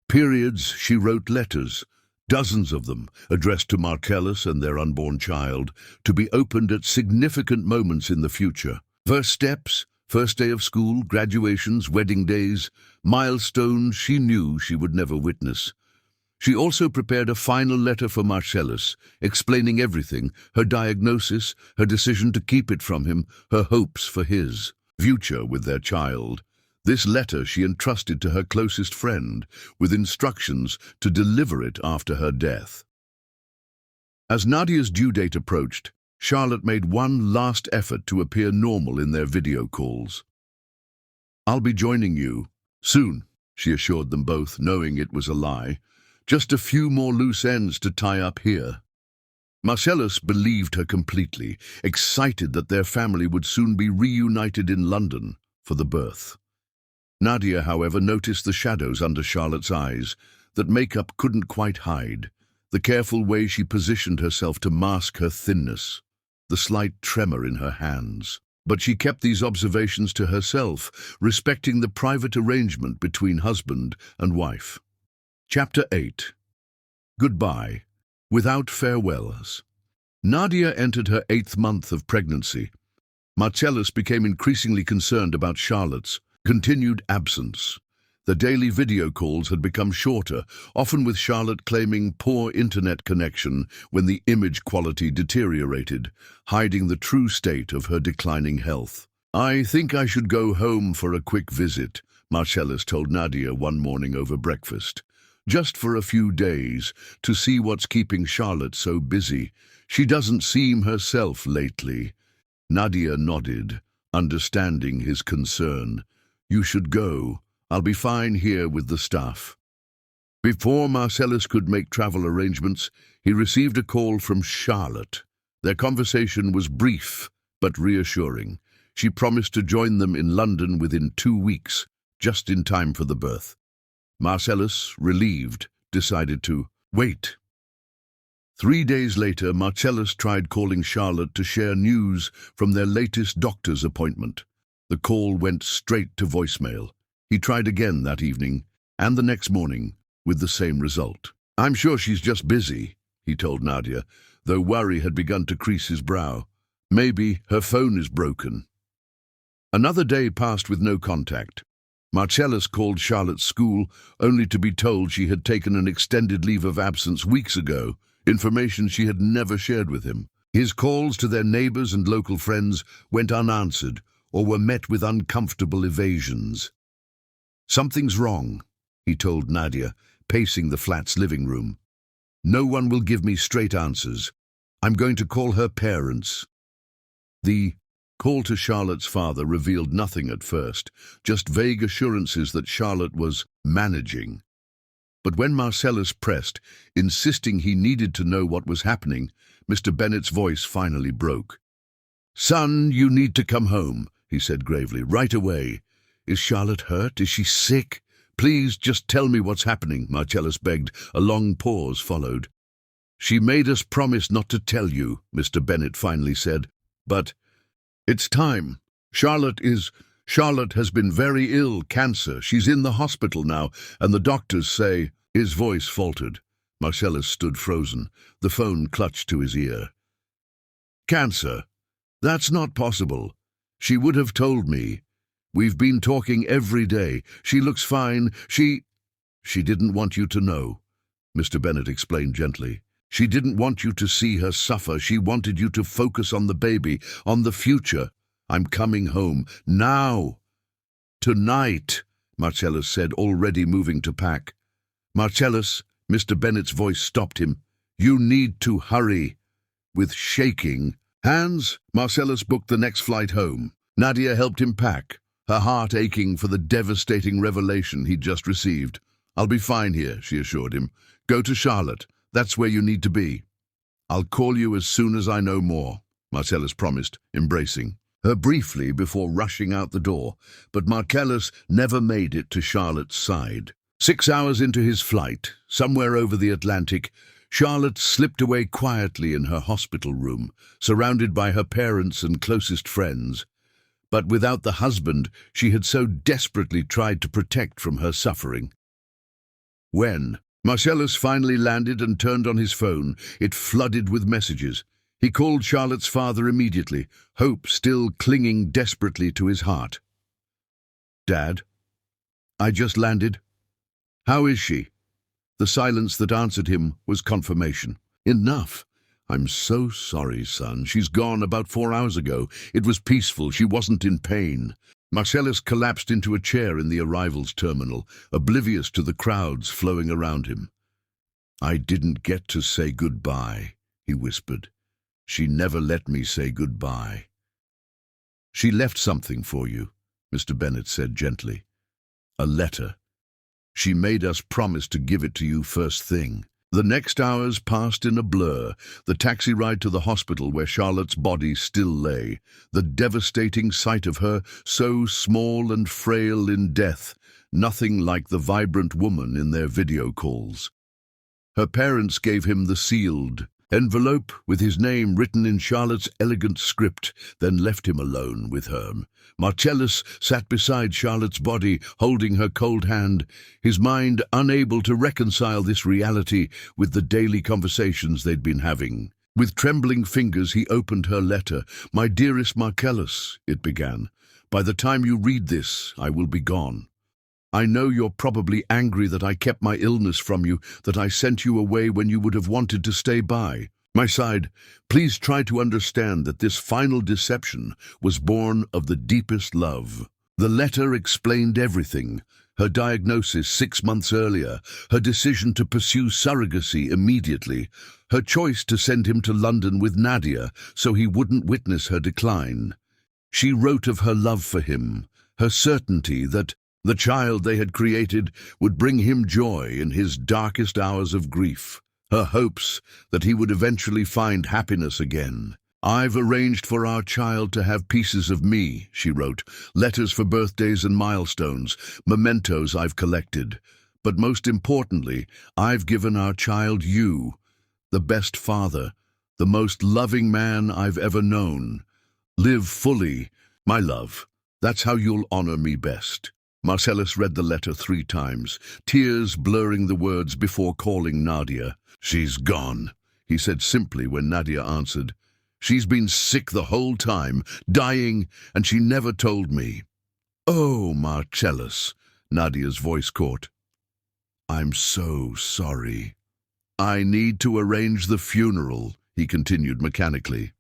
periods, she wrote letters, dozens of them, addressed to Marcellus and their unborn child, to be opened at significant moments in the future. First steps, first day of school, graduations, wedding days, milestones she knew she would never witness. She also prepared a final letter for Marcellus, explaining everything, her diagnosis, her decision to keep it from him, her hopes for his future with their child. This letter she entrusted to her closest friend, with instructions to deliver it after her death. As Nadia's due date approached, Charlotte made one last effort to appear normal in their video calls. "I'll be joining you soon," she assured them both, knowing it was a lie. "Just a few more loose ends to tie up here." Marcellus believed her completely, excited that their family would soon be reunited in London for the birth. Nadia, however, noticed the shadows under Charlotte's eyes that makeup couldn't quite hide, the careful way she positioned herself to mask her thinness, the slight tremor in her hands. But she kept these observations to herself, respecting the private arrangement between husband and wife. Chapter 8. Goodbye, without farewells. Nadia entered her 8th month of pregnancy. Marcellus became increasingly concerned about Charlotte's continued absence. The daily video calls had become shorter, often with Charlotte claiming poor internet connection when the image quality deteriorated, hiding the true state of her declining health. "I think I should go home for a quick visit," Marcellus told Nadia one morning over breakfast. "Just for a few days, to see what's keeping Charlotte so busy. She doesn't seem herself lately." Nadia nodded, understanding his concern. "You should go. I'll be fine here with the staff." Before Marcellus could make travel arrangements, he received a call from Charlotte. Their conversation was brief but reassuring. She promised to join them in London within 2 weeks, just in time for the birth. Marcellus, relieved, decided to wait. 3 days later, Marcellus tried calling Charlotte to share news from their latest doctor's appointment. The call went straight to voicemail. He tried again that evening, and the next morning, with the same result. "I'm sure she's just busy," he told Nadia, though worry had begun to crease his brow. "Maybe her phone is broken." Another day passed with no contact. Marcellus called Charlotte's school, only to be told she had taken an extended leave of absence weeks ago, information she had never shared with him. His calls to their neighbors and local friends went unanswered or were met with uncomfortable evasions. "Something's wrong," he told Nadia, pacing the flat's living room. "No one will give me straight answers. I'm going to call her parents." The call to Charlotte's father revealed nothing at first, just vague assurances that Charlotte was managing. But when Marcellus pressed, insisting he needed to know what was happening, Mr. Bennet's voice finally broke. "Son, you need to come home," he said gravely. Right away. Is Charlotte hurt? Is she sick? Please, just tell me what's happening, Marcellus begged. A long pause followed. She made us promise not to tell you, Mr. Bennet finally said. But it's time. Charlotte has been very ill, cancer. She's in the hospital now, and the doctors say... His voice faltered. Marcellus stood frozen, the phone clutched to his ear. Cancer? That's not possible. She would have told me. We've been talking every day. She looks fine. She didn't want you to know, Mr. Bennet explained gently. She didn't want you to see her suffer. She wanted you to focus on the baby, on the future. I'm coming home. Now. Tonight, Marcellus said, already moving to pack. Marcellus, Mr. Bennet's voice stopped him. You need to hurry. With shaking hands, Marcellus booked the next flight home. Nadia helped him pack, her heart aching for the devastating revelation he'd just received. I'll be fine here, she assured him. Go to Charlotte. That's where you need to be. I'll call you as soon as I know more, Marcellus promised, embracing her briefly before rushing out the door, but Marcellus never made it to Charlotte's side. 6 hours into his flight, somewhere over the Atlantic, Charlotte slipped away quietly in her hospital room, surrounded by her parents and closest friends, but without the husband she had so desperately tried to protect from her suffering. When Marcellus finally landed and turned on his phone, it flooded with messages. He called Charlotte's father immediately, hope still clinging desperately to his heart. Dad, I just landed. How is she? The silence that answered him was confirmation. Enough. I'm so sorry, son. She's gone about 4 hours ago. It was peaceful. She wasn't in pain. Marcellus collapsed into a chair in the arrivals terminal, oblivious to the crowds flowing around him. I didn't get to say goodbye, he whispered. She never let me say goodbye. She left something for you, Mr. Bennet said gently. A letter. She made us promise to give it to you first thing. The next hours passed in a blur, the taxi ride to the hospital where Charlotte's body still lay, the devastating sight of her so small and frail in death, nothing like the vibrant woman in their video calls. Her parents gave him the sealed envelope with his name written in Charlotte's elegant script, then left him alone with her. Marcellus sat beside Charlotte's body, holding her cold hand, his mind unable to reconcile this reality with the daily conversations they'd been having. With trembling fingers he opened her letter. My dearest Marcellus, it began, by the time you read this, I will be gone. I know you're probably angry that I kept my illness from you, that I sent you away when you would have wanted to stay by. My side, please try to understand that this final deception was born of the deepest love. The letter explained everything. Her diagnosis 6 months earlier, her decision to pursue surrogacy immediately, her choice to send him to London with Nadia so he wouldn't witness her decline. She wrote of her love for him, her certainty that the child they had created would bring him joy in his darkest hours of grief, her hopes that he would eventually find happiness again. I've arranged for our child to have pieces of me, she wrote, letters for birthdays and milestones, mementos I've collected. But most importantly, I've given our child you, the best father, the most loving man I've ever known. Live fully, my love. That's how you'll honor me best. Marcellus read the letter 3 times, tears blurring the words before calling Nadia. She's gone, he said simply when Nadia answered. She's been sick the whole time, dying, and she never told me. Oh, Marcellus, Nadia's voice caught. I'm so sorry. I need to arrange the funeral, he continued mechanically.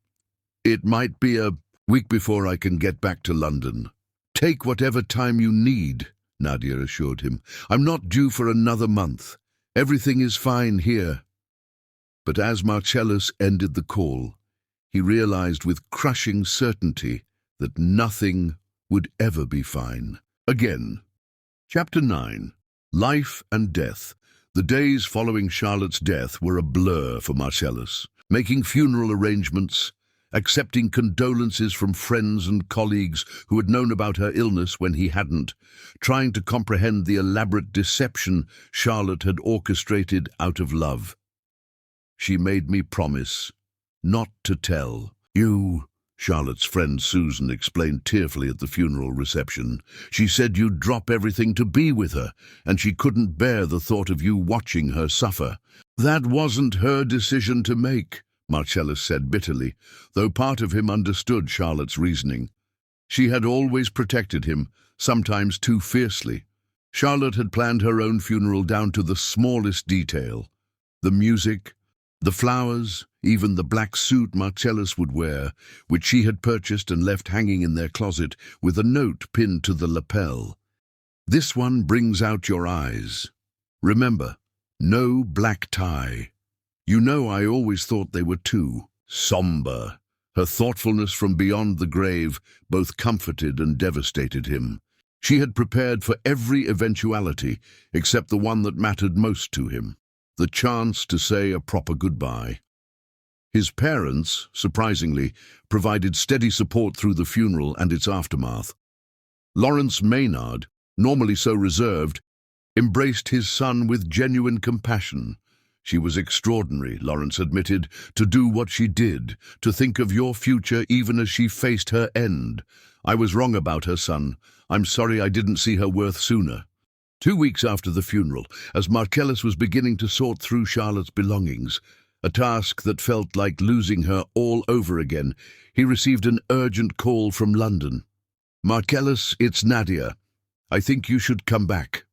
It might be a week before I can get back to London. Take whatever time you need, Nadia assured him. I'm not due for another month. Everything is fine here. But as Marcellus ended the call, he realized with crushing certainty that nothing would ever be fine. Again. Chapter 9. Life and Death. The days following Charlotte's death were a blur for Marcellus, making funeral arrangements accepting condolences from friends and colleagues who had known about her illness when he hadn't, trying to comprehend the elaborate deception Charlotte had orchestrated out of love. She made me promise not to tell. You, Charlotte's friend Susan explained tearfully at the funeral reception. She said you'd drop everything to be with her, and she couldn't bear the thought of you watching her suffer. That wasn't her decision to make, Marcellus said bitterly, though part of him understood Charlotte's reasoning. She had always protected him, sometimes too fiercely. Charlotte had planned her own funeral down to the smallest detail. The music, the flowers, even the black suit Marcellus would wear, which she had purchased and left hanging in their closet with a note pinned to the lapel. This one brings out your eyes. Remember, no black tie. You know, I always thought they were too somber. Her thoughtfulness from beyond the grave both comforted and devastated him. She had prepared for every eventuality except the one that mattered most to him, the chance to say a proper goodbye. His parents, surprisingly, provided steady support through the funeral and its aftermath. Lawrence Maynard, normally so reserved, embraced his son with genuine compassion. She was extraordinary, Lawrence admitted, to do what she did, to think of your future even as she faced her end. I was wrong about her, son. I'm sorry I didn't see her worth sooner. 2 weeks after the funeral, as Marcellus was beginning to sort through Charlotte's belongings, a task that felt like losing her all over again, he received an urgent call from London. Marcellus, it's Nadia. I think you should come back.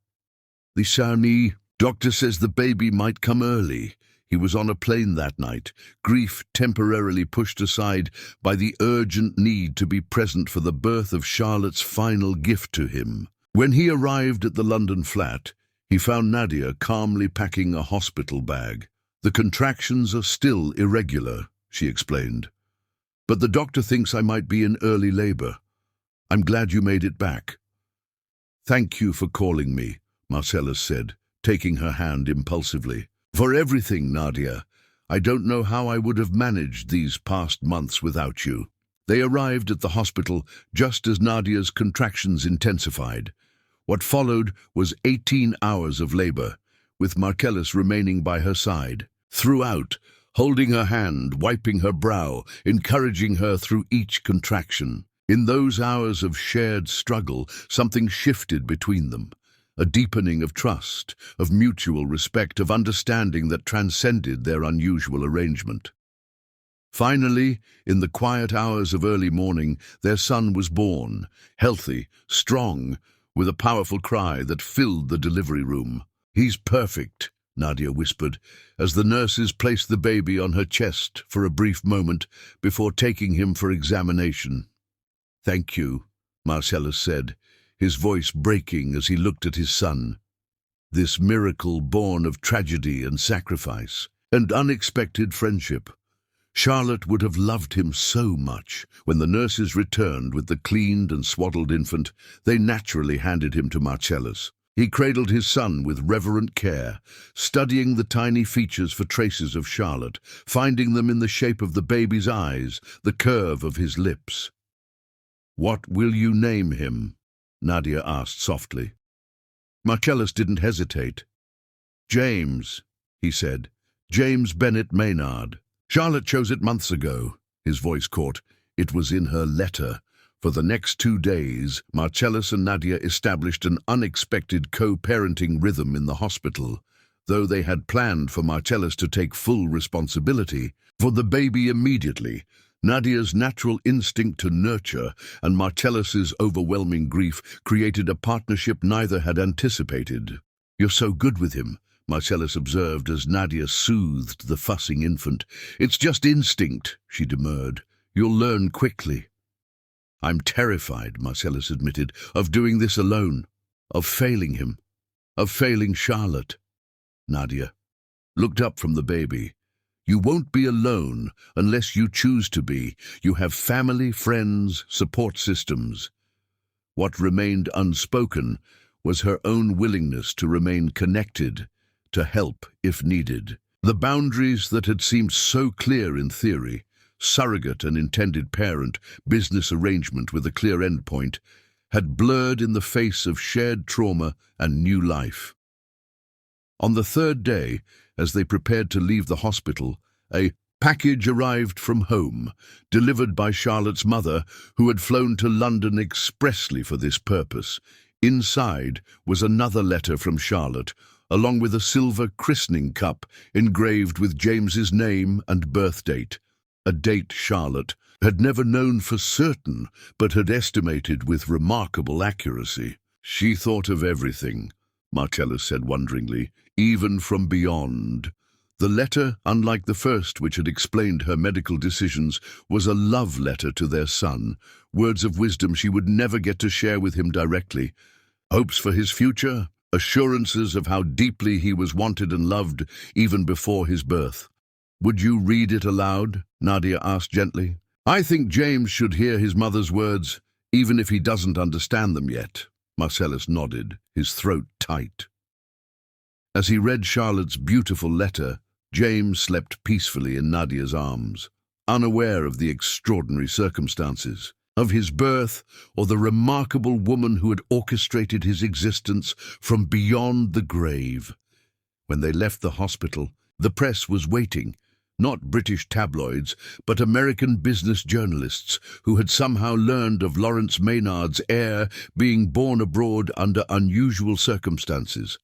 The Shawnee doctor says the baby might come early. He was on a plane that night, grief temporarily pushed aside by the urgent need to be present for the birth of Charlotte's final gift to him. When he arrived at the London flat, he found Nadia calmly packing a hospital bag. The contractions are still irregular, she explained. But the doctor thinks I might be in early labor. I'm glad you made it back. Thank you for calling me, Marcellus said, taking her hand impulsively. For everything, Nadia. I don't know how I would have managed these past months without you. They arrived at the hospital just as Nadia's contractions intensified. What followed was 18 hours of labor, with Marcellus remaining by her side, throughout, holding her hand, wiping her brow, encouraging her through each contraction. In those hours of shared struggle, something shifted between them, a deepening of trust, of mutual respect, of understanding that transcended their unusual arrangement. Finally, in the quiet hours of early morning, their son was born, healthy, strong, with a powerful cry that filled the delivery room. He's perfect, Nadia whispered, as the nurses placed the baby on her chest for a brief moment before taking him for examination. Thank you, Marcellus said, his voice breaking as he looked at his son. This miracle born of tragedy and sacrifice, and unexpected friendship. Charlotte would have loved him so much. When the nurses returned with the cleaned and swaddled infant, they naturally handed him to Marcellus. He cradled his son with reverent care, studying the tiny features for traces of Charlotte, finding them in the shape of the baby's eyes, the curve of his lips. What will you name him? Nadia asked softly. Marcellus didn't hesitate. James, he said. James Bennett Maynard. Charlotte chose it months ago, his voice caught. It was in her letter. For the next 2 days, Marcellus and Nadia established an unexpected co-parenting rhythm in the hospital, though they had planned for Marcellus to take full responsibility for the baby immediately. Nadia's natural instinct to nurture and Marcellus's overwhelming grief created a partnership neither had anticipated. You're so good with him, Marcellus observed as Nadia soothed the fussing infant. It's just instinct, she demurred. You'll learn quickly. I'm terrified, Marcellus admitted, of doing this alone, of failing him, of failing Charlotte. Nadia looked up from the baby. You won't be alone unless you choose to be. You have family, friends, support systems. What remained unspoken was her own willingness to remain connected, to help if needed. The boundaries that had seemed so clear in theory surrogate and intended parent, business arrangement with a clear endpoint, had blurred in the face of shared trauma and new life. On the third day, as they prepared to leave the hospital, a package arrived from home, delivered by Charlotte's mother, who had flown to London expressly for this purpose. Inside was another letter from Charlotte, along with a silver christening cup engraved with James's name and birth date, a date Charlotte had never known for certain, but had estimated with remarkable accuracy. "She thought of everything," Marcellus said wonderingly, "even from beyond." The letter, unlike the first which had explained her medical decisions, was a love letter to their son, words of wisdom she would never get to share with him directly, hopes for his future, assurances of how deeply he was wanted and loved even before his birth. "Would you read it aloud?" Nadia asked gently. "I think James should hear his mother's words, even if he doesn't understand them yet." Marcellus nodded, his throat tight. As he read Charlotte's beautiful letter, James slept peacefully in Nadia's arms, unaware of the extraordinary circumstances of his birth or the remarkable woman who had orchestrated his existence from beyond the grave. When they left the hospital, the press was waiting, not British tabloids, but American business journalists who had somehow learned of Lawrence Maynard's heir being born abroad under unusual circumstances.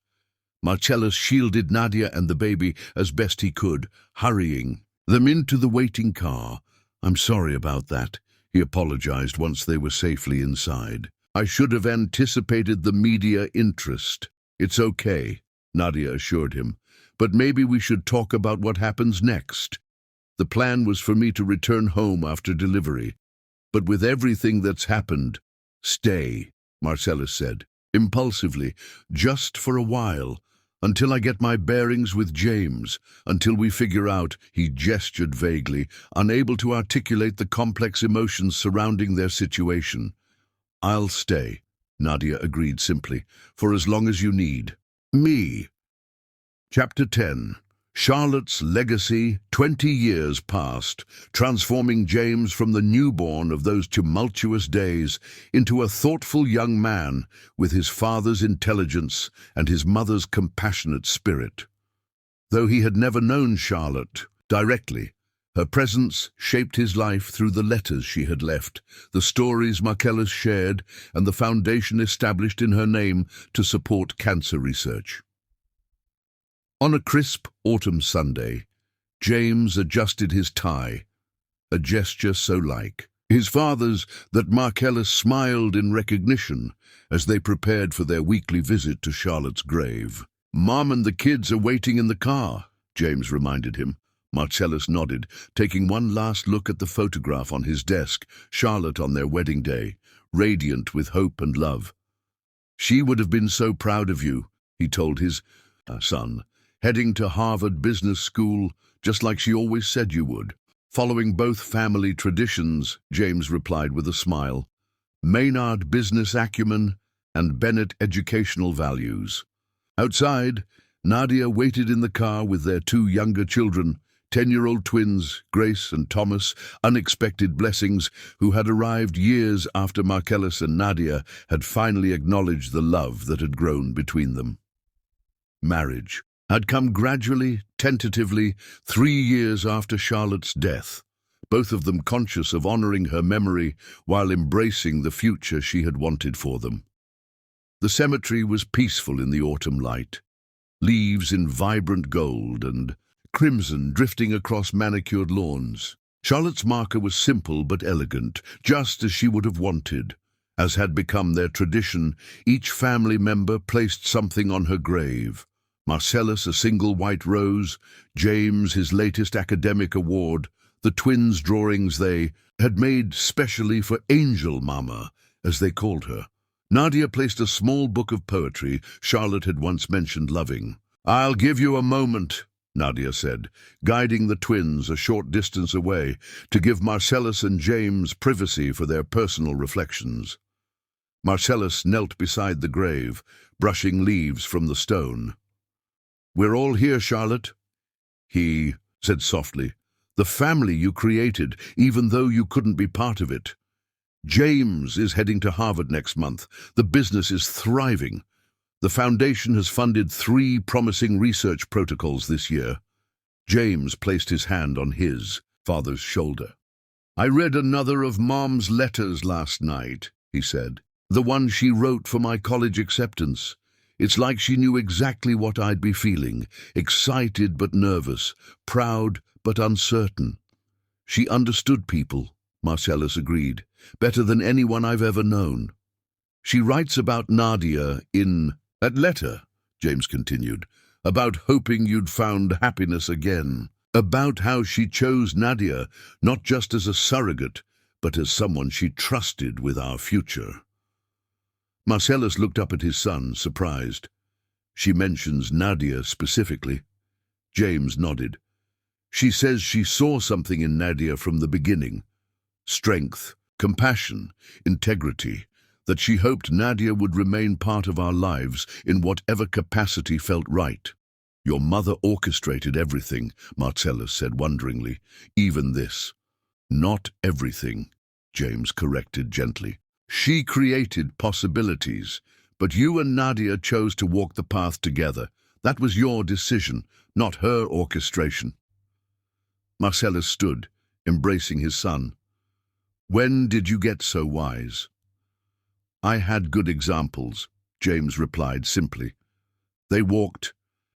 Marcellus shielded Nadia and the baby as best he could, hurrying them into the waiting car. "I'm sorry about that," he apologized once they were safely inside. "I should have anticipated the media interest." "It's okay," Nadia assured him, "but maybe we should talk about what happens next. The plan was for me to return home after delivery, but with everything that's happened—" "Stay," Marcellus said, impulsively, "just for a while. Until I get my bearings with James, until we figure out," he gestured vaguely, unable to articulate the complex emotions surrounding their situation. "I'll stay," Nadia agreed simply, "for as long as you need me." Chapter 10. Charlotte's legacy. 20 years passed, transforming James from the newborn of those tumultuous days into a thoughtful young man with his father's intelligence and his mother's compassionate spirit. Though he had never known Charlotte directly, her presence shaped his life through the letters she had left, the stories Marcellus shared, and the foundation established in her name to support cancer research. On a crisp autumn Sunday, James adjusted his tie, a gesture so like his father's that Marcellus smiled in recognition as they prepared for their weekly visit to Charlotte's grave. "Mom and the kids are waiting in the car," James reminded him. Marcellus nodded, taking one last look at the photograph on his desk, Charlotte on their wedding day, radiant with hope and love. "She would have been so proud of you," he told his son, "heading to Harvard Business School, just like she always said you would." "Following both family traditions," James replied with a smile. "Maynard business acumen and Bennett educational values." Outside, Nadia waited in the car with their two younger children, 10-year-old twins, Grace and Thomas, unexpected blessings, who had arrived years after Marcellus and Nadia had finally acknowledged the love that had grown between them. Marriage had come gradually, tentatively, 3 years after Charlotte's death, both of them conscious of honoring her memory while embracing the future she had wanted for them. The cemetery was peaceful in the autumn light, leaves in vibrant gold and crimson drifting across manicured lawns. Charlotte's marker was simple but elegant, just as she would have wanted. As had become their tradition, each family member placed something on her grave. Marcellus a single white rose, James his latest academic award, the twins' drawings they had made specially for Angel Mama, as they called her. Nadia placed a small book of poetry Charlotte had once mentioned loving. "I'll give you a moment," Nadia said, guiding the twins a short distance away to give Marcellus and James privacy for their personal reflections. Marcellus knelt beside the grave, brushing leaves from the stone. "We're all here, Charlotte," he said softly, The family you created, even though you couldn't be part of it. James is heading to Harvard next month. The business is thriving. The foundation has funded 3 promising research protocols this year. James placed his hand on his father's shoulder. I read another of Mom's letters last night, he said. The one she wrote for my college acceptance. It's like she knew exactly what I'd be feeling, excited but nervous, proud but uncertain. She understood people, Marcellus agreed, better than anyone I've ever known. She writes about Nadia in that letter, James continued, about hoping you'd found happiness again, about how she chose Nadia not just as a surrogate, but as someone she trusted with our future. Marcellus looked up at his son, surprised. She mentions Nadia specifically. James nodded. She says she saw something in Nadia from the beginning. Strength, compassion, integrity, that she hoped Nadia would remain part of our lives in whatever capacity felt right. Your mother orchestrated everything, Marcellus said wonderingly. Even this. Not everything, James corrected gently. She created possibilities, but you and Nadia chose to walk the path together. That was your decision, not her orchestration. Marcellus stood, embracing his son. When did you get so wise? I had good examples, James replied simply. They walked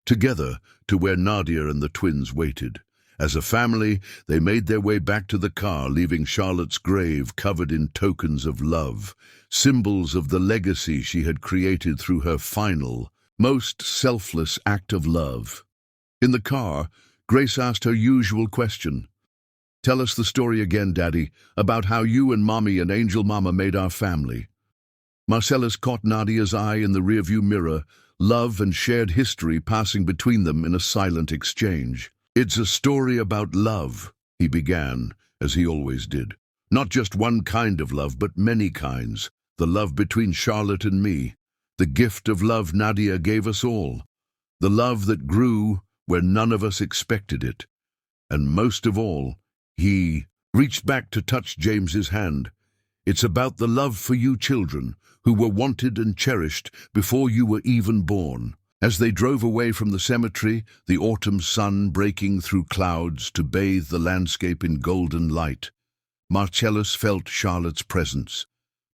together to where Nadia and the twins waited. As a family, they made their way back to the car, leaving Charlotte's grave covered in tokens of love, symbols of the legacy she had created through her final, most selfless act of love. In the car, Grace asked her usual question. Tell us the story again, Daddy, about how you and Mommy and Angel Mama made our family. Marcellus caught Nadia's eye in the rearview mirror, love and shared history passing between them in a silent exchange. It's a story about love, he began, as he always did. Not just one kind of love, but many kinds. The love between Charlotte and me. The gift of love Nadia gave us all. The love that grew where none of us expected it. And most of all, he reached back to touch James's hand. It's about the love for you children, who were wanted and cherished before you were even born. As they drove away from the cemetery, the autumn sun breaking through clouds to bathe the landscape in golden light, Marcellus felt Charlotte's presence,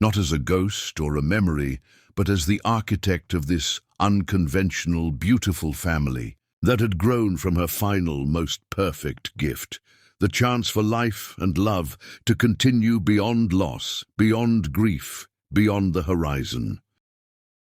not as a ghost or a memory, but as the architect of this unconventional, beautiful family that had grown from her final, most perfect gift, the chance for life and love to continue beyond loss, beyond grief, beyond the horizon.